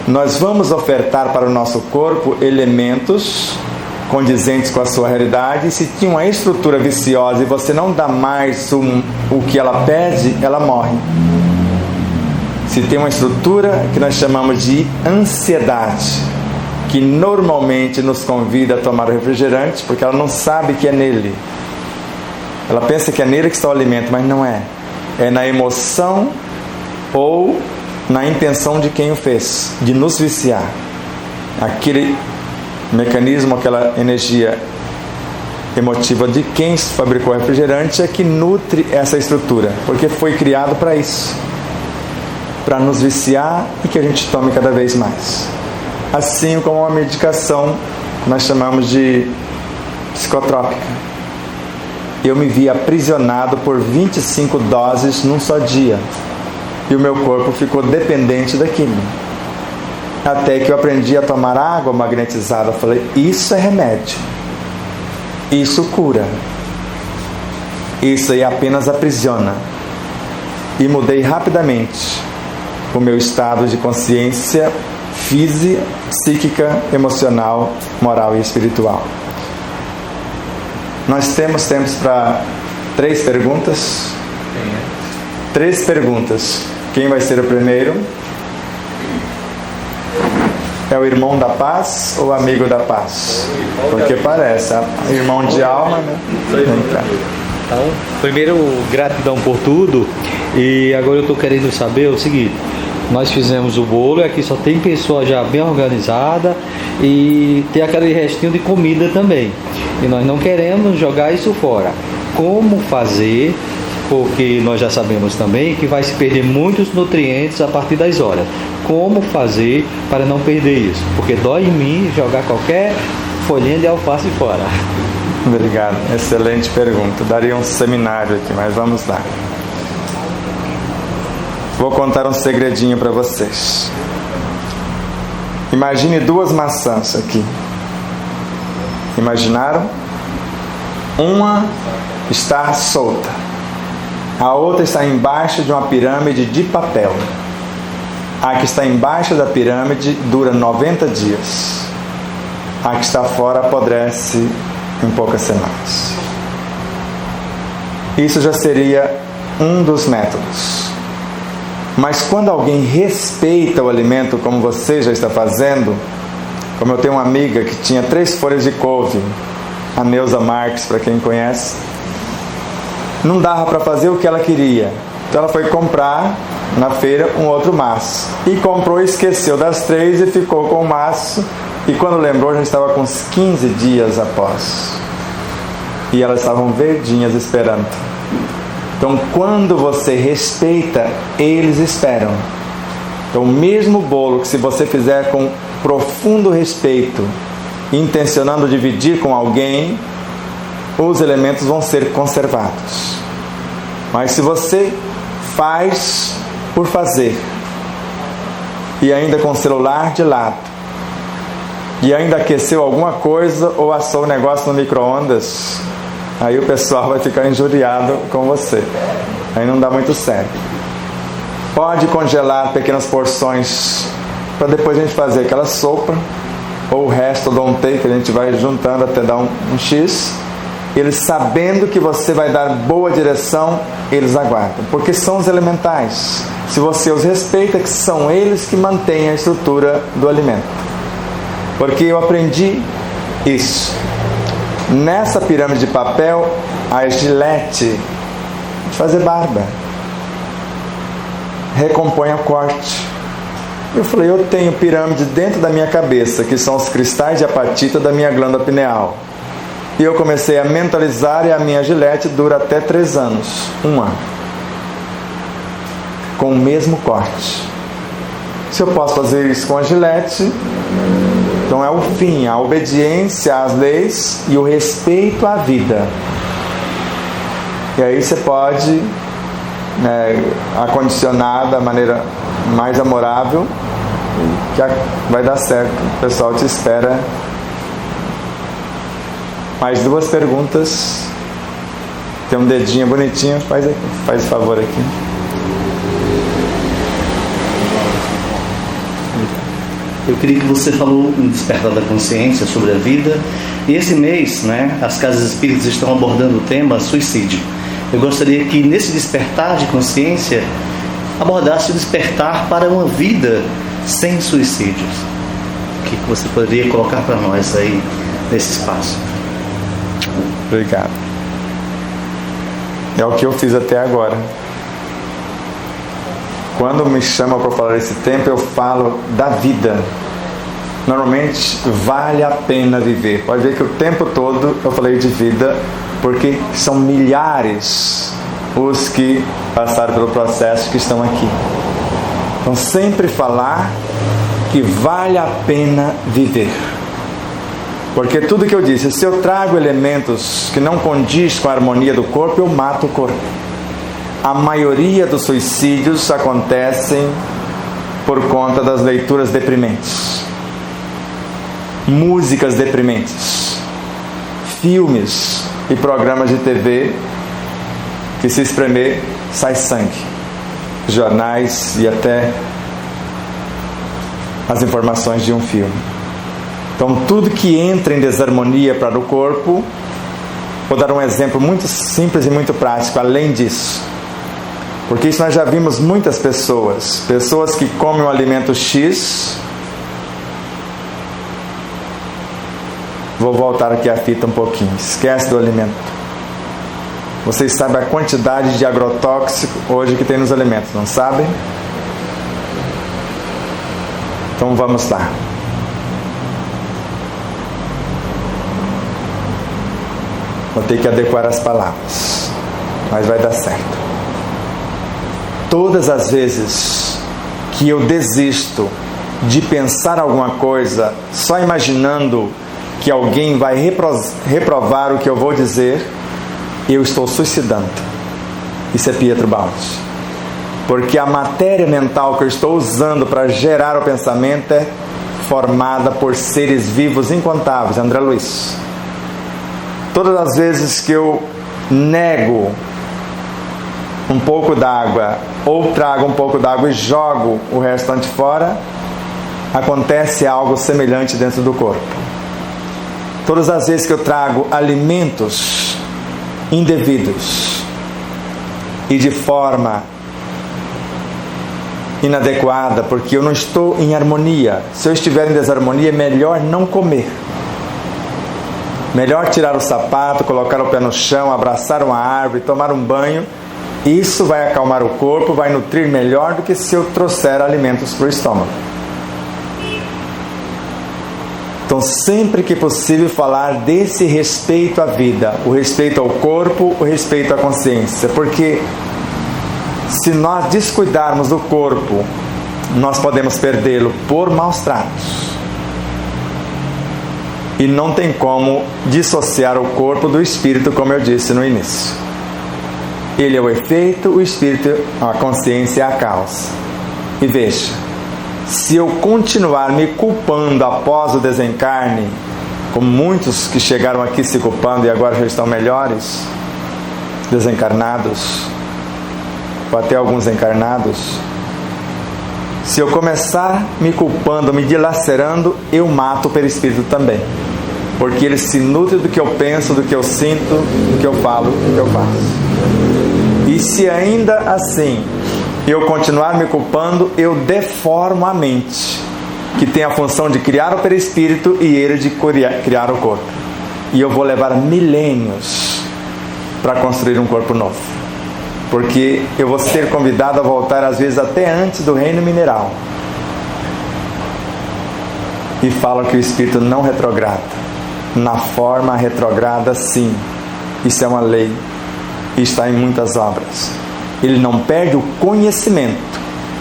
nós vamos ofertar para o nosso corpo elementos condizentes com a sua realidade. E se tinha uma estrutura viciosa e você não dá mais o que ela pede, ela morre. Se tem uma estrutura que nós chamamos de ansiedade, que normalmente nos convida a tomar o refrigerante, porque ela não sabe que é nele. Ela pensa que é nele que está o alimento, mas não é. É na emoção ou na intenção de quem o fez, de nos viciar. Aquele mecanismo, aquela energia emotiva de quem fabricou o refrigerante é que nutre essa estrutura, porque foi criado para isso, para nos viciar e que a gente tome cada vez mais. Assim como uma medicação que nós chamamos de psicotrópica. Eu me vi aprisionado por 25 doses num só dia, e o meu corpo ficou dependente daquilo. Até que eu aprendi a tomar água magnetizada. Eu falei, isso é remédio, isso cura, isso aí apenas aprisiona. E mudei rapidamente o meu estado de consciência física, psíquica, emocional, moral e espiritual. Nós temos tempo para 3 perguntas. 3 perguntas. Quem vai ser o primeiro? É o irmão da paz ou amigo da paz? Porque parece, irmão de alma, né? Então, primeiro, gratidão por tudo. E agora eu estou querendo saber o seguinte: nós fizemos o bolo e aqui só tem pessoa já bem organizada e tem aquele restinho de comida também. E nós não queremos jogar isso fora. Como fazer? Porque nós já sabemos também que vai se perder muitos nutrientes a partir das horas. Como fazer para não perder isso? Porque dói em mim jogar qualquer folhinha de alface fora. Obrigado, excelente pergunta. Daria um seminário aqui, mas vamos lá. Vou contar um segredinho para vocês. Imagine 2 maçãs aqui. Imaginaram? Uma está solta, a outra está embaixo de uma pirâmide de papel. A que está embaixo da pirâmide dura 90 dias. A que está fora apodrece em poucas semanas. Isso já seria um dos métodos. Mas quando alguém respeita o alimento como você já está fazendo, como eu tenho uma amiga que tinha 3 folhas de couve, a Neuza Marques, para quem conhece, não dava para fazer o que ela queria. Então ela foi comprar na feira um outro maço. E comprou e esqueceu das 3 e ficou com o maço. E quando lembrou, já estava com uns 15 dias após. E elas estavam verdinhas esperando. Então, quando você respeita, eles esperam. Então, o mesmo bolo que se você fizer com profundo respeito, intencionando dividir com alguém, os elementos vão ser conservados. Mas se você faz por fazer, e ainda com o celular de lado, e ainda aqueceu alguma coisa ou assou o negócio no micro-ondas, aí o pessoal vai ficar injuriado com você. Aí não dá muito certo. Pode congelar pequenas porções para depois a gente fazer aquela sopa, ou o resto do ontem que a gente vai juntando até dar um X. Eles, sabendo que você vai dar boa direção, eles aguardam, porque são os elementais. Se você os respeita, que são eles que mantêm a estrutura do alimento. Porque eu aprendi isso. Nessa pirâmide de papel, a Gillette de fazer barba recompõe o corte. Eu falei, eu tenho pirâmide dentro da minha cabeça, que são os cristais de apatita da minha glândula pineal. E eu comecei a mentalizar, e a minha Gillette dura até 3 anos, 1 ano, com o mesmo corte. Se eu posso fazer isso com a Gillette, então é o fim, a obediência às leis e o respeito à vida. E aí você pode acondicionar da maneira mais amorável, que vai dar certo. O pessoal te espera. Mais 2 perguntas. Tem um dedinho bonitinho, faz favor aqui. Eu queria que você falou em Despertar da Consciência sobre a vida. E esse mês, as casas espíritas estão abordando o tema suicídio. Eu gostaria que nesse despertar de consciência abordasse o despertar para uma vida sem suicídios. O que você poderia colocar para nós aí nesse espaço? Obrigado. É o que eu fiz até agora. Quando me chamam para falar esse tempo, eu falo da vida. normalmente vale a pena viver. Pode ver que o tempo todo eu falei de vida, porque são milhares os que passaram pelo processo que estão aqui. Então sempre falar que vale a pena viver. Porque tudo que eu disse, se eu trago elementos que não condiz com a harmonia do corpo, eu mato o corpo. A maioria dos suicídios acontecem por conta das leituras deprimentes, músicas deprimentes, filmes e programas de TV que, se espremer, sai sangue, jornais e até as informações de um filme. Então tudo que entra em desarmonia para o corpo, vou dar um exemplo muito simples e muito prático, além disso, porque isso nós já vimos muitas pessoas que comem um alimento X. Vou voltar aqui a fita um pouquinho, esquece do alimento. Vocês sabem a quantidade de agrotóxico hoje que tem nos alimentos, não sabem? Então vamos lá. Vou ter que adequar as palavras, mas vai dar certo. Todas as vezes que eu desisto de pensar alguma coisa, só imaginando que alguém vai reprovar o que eu vou dizer, eu estou suicidando. Isso é Pietro Baldi. Porque a matéria mental que eu estou usando para gerar o pensamento é formada por seres vivos incontáveis. André Luiz. Todas as vezes que eu nego um pouco d'água ou trago um pouco d'água e jogo o restante fora, acontece algo semelhante dentro do corpo. Todas as vezes que eu trago alimentos indevidos e de forma inadequada, porque eu não estou em harmonia. Se eu estiver em desarmonia, é melhor não comer. Melhor tirar o sapato, colocar o pé no chão, abraçar uma árvore, tomar um banho. Isso vai acalmar o corpo, vai nutrir melhor do que se eu trouxer alimentos para o estômago. Então, sempre que possível, falar desse respeito à vida, o respeito ao corpo, o respeito à consciência. Porque se nós descuidarmos do corpo, nós podemos perdê-lo por maus tratos. E não tem como dissociar o corpo do espírito, como eu disse no início. Ele é o efeito, o espírito, a consciência é a causa. E veja, se eu continuar me culpando após o desencarne, como muitos que chegaram aqui se culpando e agora já estão melhores, desencarnados, ou até alguns encarnados, se eu começar me culpando, me dilacerando, eu mato o perispírito também. Porque ele se nutre do que eu penso, do que eu sinto, do que eu falo, do que eu faço. E se ainda assim eu continuar me culpando, eu deformo a mente, que tem a função de criar o perispírito e ele de criar o corpo. E eu vou levar milênios para construir um corpo novo. Porque eu vou ser convidado a voltar, às vezes, até antes do reino mineral. E falam que o espírito não retrograda. Na forma retrograda, sim. Isso é uma lei. E está em muitas obras. Ele não perde o conhecimento.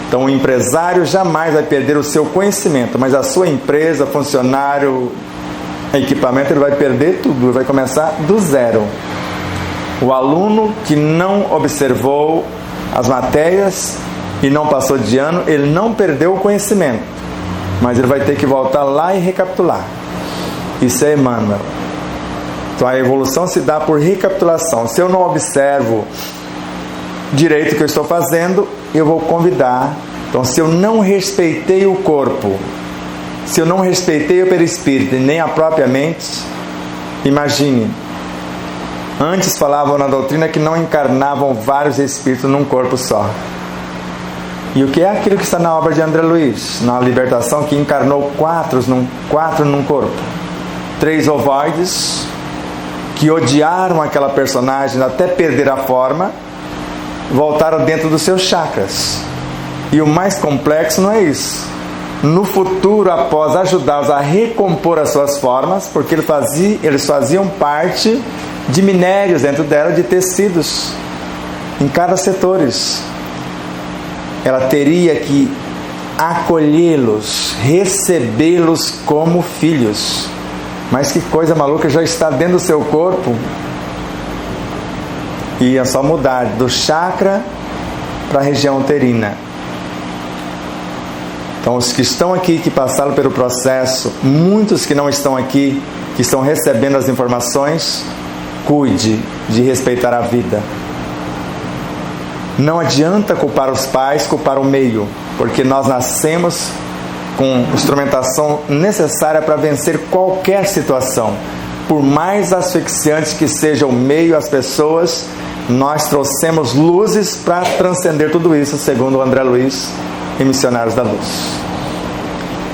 Então o empresário jamais vai perder o seu conhecimento, mas a sua empresa, funcionário, equipamento, ele vai perder tudo, ele vai começar do zero. O aluno que não observou as matérias e não passou de ano, ele não perdeu o conhecimento, mas ele vai ter que voltar lá e recapitular. Isso é Emmanuel. Então a evolução se dá por recapitulação. Se eu não observo direito o que eu estou fazendo, eu vou convidar. Então, se eu não respeitei o corpo, se eu não respeitei o perispírito e nem a própria mente, imagine, antes falavam na doutrina que não encarnavam vários espíritos num corpo só. E o que é aquilo que está na obra de André Luiz, na Libertação, que encarnou quatro num corpo? 3 ovoides que odiaram aquela personagem até perder a forma, voltaram dentro dos seus chakras. E o mais complexo não é isso. no futuro, após ajudá-los a recompor as suas formas, porque eles faziam parte de minérios dentro dela, de tecidos, em cada setores. Ela teria que acolhê-los, recebê-los como filhos. Mas que coisa maluca, já está dentro do seu corpo. E é só mudar do chakra para a região uterina. Então, os que estão aqui, que passaram pelo processo, muitos que não estão aqui, que estão recebendo as informações, cuide de respeitar a vida. Não adianta culpar os pais, culpar o meio, porque nós nascemos com instrumentação necessária para vencer qualquer situação. Por mais asfixiante que seja o meio, as pessoas, nós trouxemos luzes para transcender tudo isso, segundo o André Luiz e Missionários da Luz.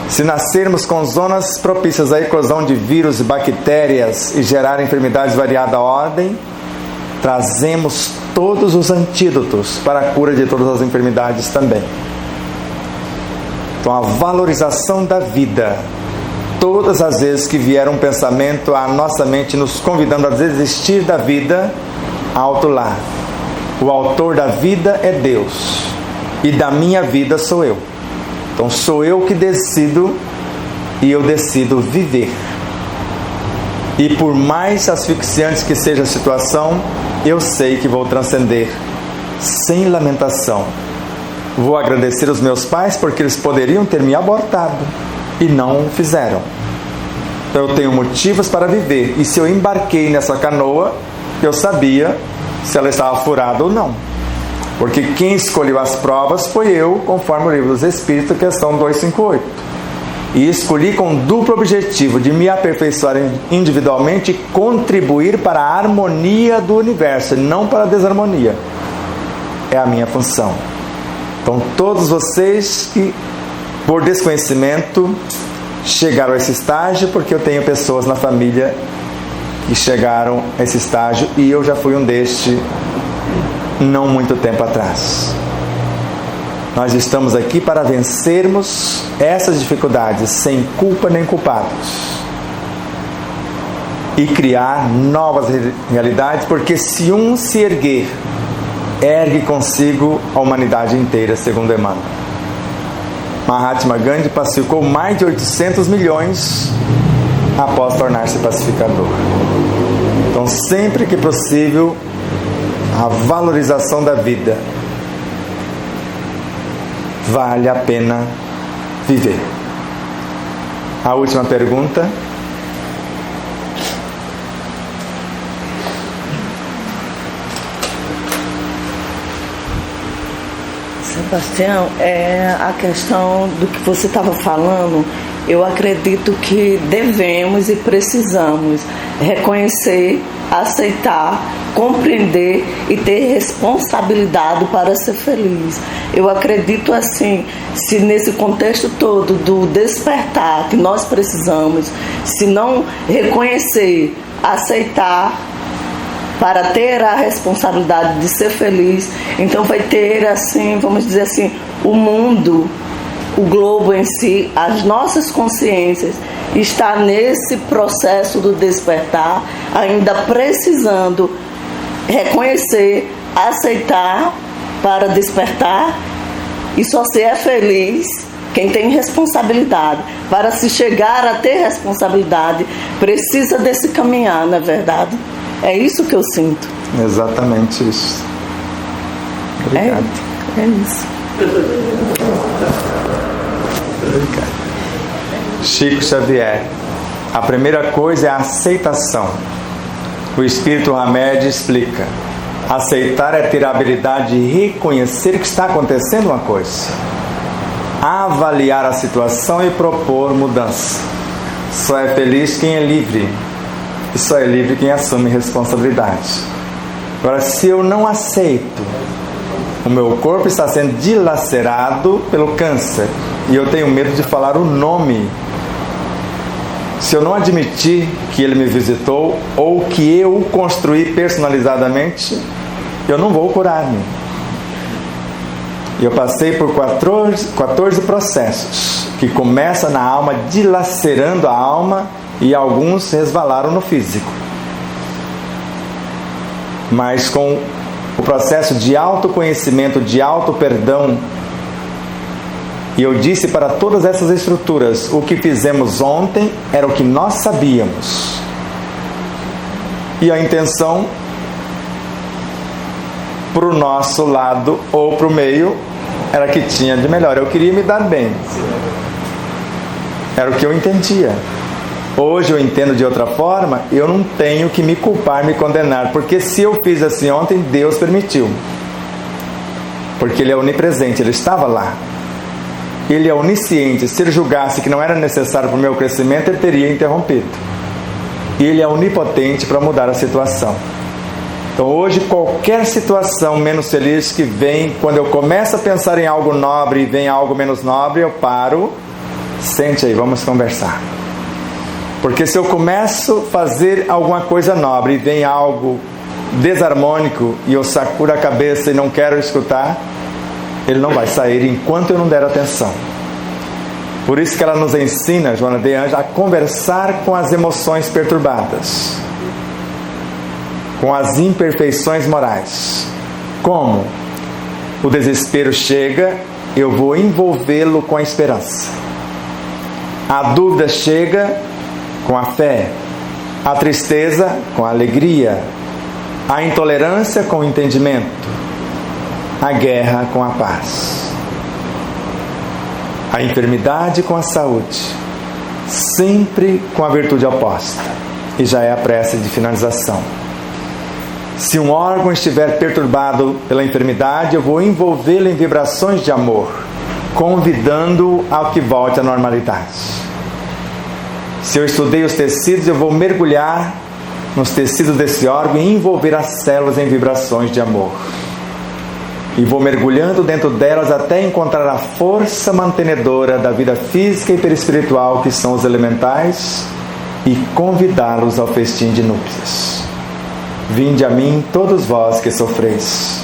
Se nascermos com zonas propícias à eclosão de vírus e bactérias e gerar enfermidades de variada ordem, trazemos todos os antídotos para a cura de todas as enfermidades também. Então, a valorização da vida. Todas as vezes que vier um pensamento à nossa mente nos convidando a desistir da vida, alto lá. O autor da vida é Deus. E da minha vida sou eu. Então sou eu que decido e eu decido viver. E por mais asfixiante que seja a situação, eu sei que vou transcender sem lamentação. Vou agradecer os meus pais porque eles poderiam ter me abortado e não o fizeram. Então eu tenho motivos para viver. E se eu embarquei nessa canoa, eu sabia se ela estava furada ou não. Porque quem escolheu as provas foi eu, conforme o Livro dos Espíritos, questão 258. E escolhi com duplo objetivo de me aperfeiçoar individualmente e contribuir para a harmonia do universo, não para a desarmonia. É a minha função. Então todos vocês que, por desconhecimento, chegaram a esse estágio, porque eu tenho pessoas na família que chegaram a esse estágio e eu já fui um deste não muito tempo atrás. Nós estamos aqui para vencermos essas dificuldades sem culpa nem culpados e criar novas realidades, porque se um se erguer, ergue consigo a humanidade inteira, segundo Emmanuel. Mahatma Gandhi pacificou mais de 800 milhões após tornar-se pacificador. Então, sempre que possível, a valorização da vida. Vale a pena viver. A última pergunta. Sebastião, a questão do que você estava falando, eu acredito que devemos e precisamos reconhecer, aceitar, compreender e ter responsabilidade para ser feliz. Eu acredito assim, se nesse contexto todo do despertar que nós precisamos, se não reconhecer, aceitar, para ter a responsabilidade de ser feliz, então vai ter assim, vamos dizer assim, o mundo, o globo em si, as nossas consciências está nesse processo do despertar, ainda precisando reconhecer, aceitar para despertar, e só se é feliz quem tem responsabilidade. Para se chegar a ter responsabilidade, precisa desse caminhar, não é verdade? É isso que eu sinto. Exatamente isso. Obrigado. É isso. Obrigado. Chico Xavier. A primeira coisa é a aceitação. O Espírito Hamed explica. Aceitar é ter a habilidade de reconhecer que está acontecendo uma coisa, avaliar a situação e propor mudança. Só é feliz quem é livre. E só é livre quem assume responsabilidade. Agora, se eu não aceito, o meu corpo está sendo dilacerado pelo câncer e eu tenho medo de falar o nome. Se eu não admitir que ele me visitou ou que eu o construí personalizadamente, eu não vou curar-me. E eu passei por 14 processos que começam na alma, dilacerando a alma, e alguns resvalaram no físico. Mas com o processo de autoconhecimento, de auto-perdão, e eu disse para todas essas estruturas, o que fizemos ontem era o que nós sabíamos. E a intenção para o nosso lado ou para o meio era que tinha de melhor. Eu queria me dar bem. Era o que eu entendia. Hoje eu entendo de outra forma. Eu não tenho que me culpar, me condenar, porque se eu fiz assim ontem, Deus permitiu, porque Ele é onipresente, Ele estava lá. Ele é onisciente. Se Ele julgasse que não era necessário para o meu crescimento, Ele teria interrompido. E Ele é onipotente para mudar a situação. Então hoje qualquer situação menos feliz que vem, quando eu começo a pensar em algo nobre e vem algo menos nobre, eu paro. Sente aí, vamos conversar. Porque se eu começo a fazer alguma coisa nobre e vem algo desarmônico e eu sacudo a cabeça e não quero escutar, ele não vai sair enquanto eu não der atenção. Por isso que ela nos ensina, Joana de Ângeles, a conversar com as emoções perturbadas, com as imperfeições morais. Como? O desespero chega, eu vou envolvê-lo com a esperança. A dúvida chega com a fé. A tristeza com a alegria. A intolerância com o entendimento. A guerra com a paz. A enfermidade com a saúde. Sempre com a virtude oposta. E já é a prece de finalização. Se um órgão estiver perturbado pela enfermidade, eu vou envolvê-lo em vibrações de amor, convidando-o ao que volte à normalidade. Se eu estudei os tecidos, eu vou mergulhar nos tecidos desse órgão e envolver as células em vibrações de amor. E vou mergulhando dentro delas até encontrar a força mantenedora da vida física e perispiritual, que são os elementais, e convidá-los ao festim de núpcias. Vinde a mim, todos vós que sofreis,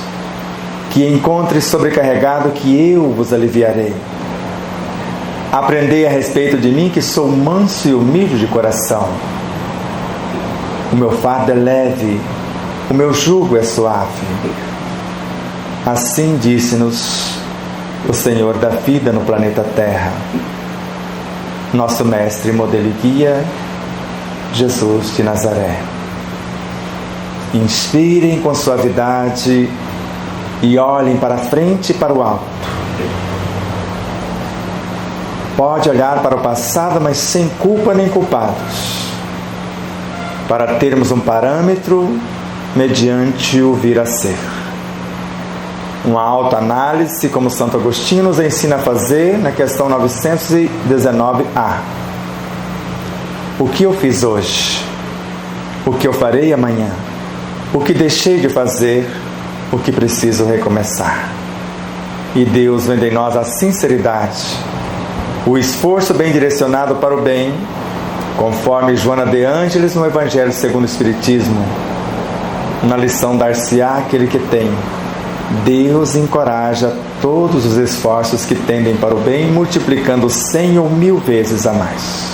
que encontre sobrecarregado, que eu vos aliviarei. Aprendei a respeito de mim, que sou manso e humilde de coração. O meu fardo é leve, o meu jugo é suave. Assim disse-nos o Senhor da vida no planeta Terra, nosso mestre, modelo e guia, Jesus de Nazaré. Inspirem com suavidade e olhem para frente e para o alto. Pode olhar para o passado, mas sem culpa nem culpados, para termos um parâmetro mediante o vir a ser. Uma autoanálise, como Santo Agostinho nos ensina a fazer na questão 919A. O que eu fiz hoje? O que eu farei amanhã? O que deixei de fazer? O que preciso recomeçar? E Deus vende em nós a sinceridade, o esforço bem direcionado para o bem, conforme Joana de Ângeles no Evangelho segundo o Espiritismo. Na lição dar-se-á aquele que tem. Deus encoraja todos os esforços que tendem para o bem, multiplicando 100 ou 1000 vezes a mais.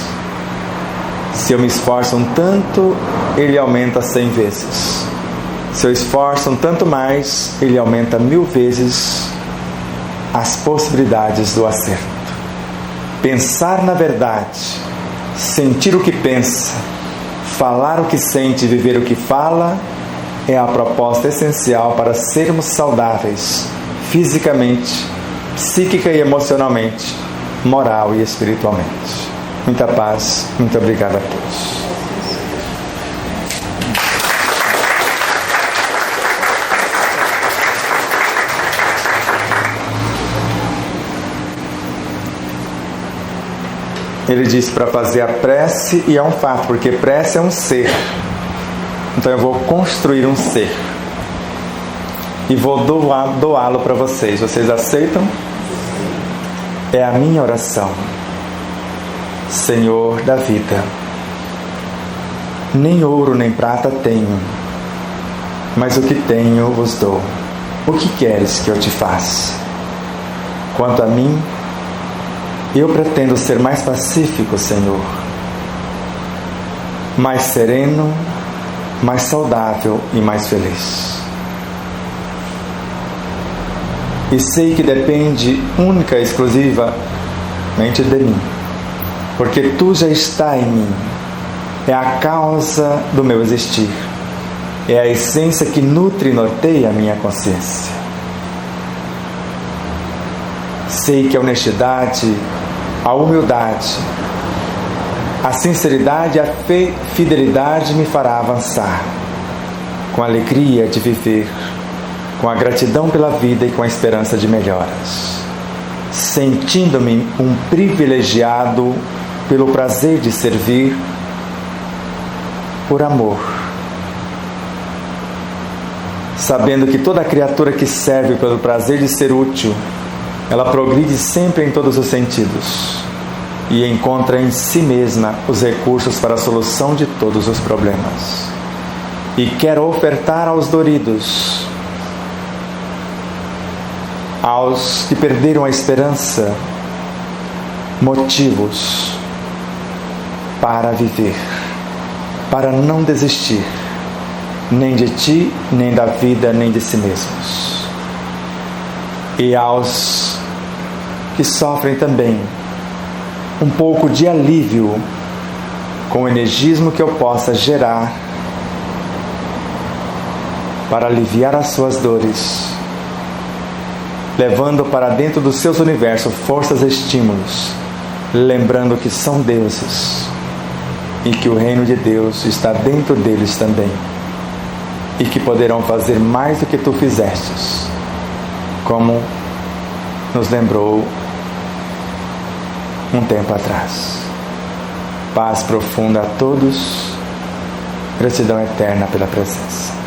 Se eu me esforço um tanto, Ele aumenta 100 vezes. Se eu esforço um tanto mais, Ele aumenta 1000 vezes as possibilidades do acerto. Pensar na verdade, sentir o que pensa, falar o que sente e viver o que fala, é a proposta essencial para sermos saudáveis fisicamente, psíquica e emocionalmente, moral e espiritualmente. Muita paz, muito obrigado a todos. Ele disse para fazer a prece, e é um fato, porque prece é um ser. Então eu vou construir um ser e vou doá-lo para vocês. Vocês aceitam? É a minha oração. Senhor da vida, nem ouro nem prata tenho, mas o que tenho vos dou. O que queres que eu te faça? Quanto a mim, eu pretendo ser mais pacífico, Senhor, mais sereno, mais saudável e mais feliz. E sei que depende única e exclusivamente de mim, porque Tu já está em mim, é a causa do meu existir, é a essência que nutre e norteia a minha consciência. Sei que a honestidade, a humildade, a sinceridade e a fidelidade me fará avançar, com a alegria de viver, com a gratidão pela vida e com a esperança de melhoras, sentindo-me um privilegiado pelo prazer de servir por amor, sabendo que toda criatura que serve pelo prazer de ser útil, ela progride sempre em todos os sentidos e encontra em si mesma os recursos para a solução de todos os problemas. E quero ofertar aos doridos, aos que perderam a esperança, motivos para viver, para não desistir, nem de Ti, nem da vida, nem de si mesmos. E aos que sofrem também um pouco de alívio com o energismo que eu possa gerar para aliviar as suas dores, levando para dentro dos seus universos forças e estímulos, lembrando que são deuses e que o reino de Deus está dentro deles também, e que poderão fazer mais do que tu fizestes, como nos lembrou um tempo atrás. Paz profunda a todos, gratidão eterna pela presença.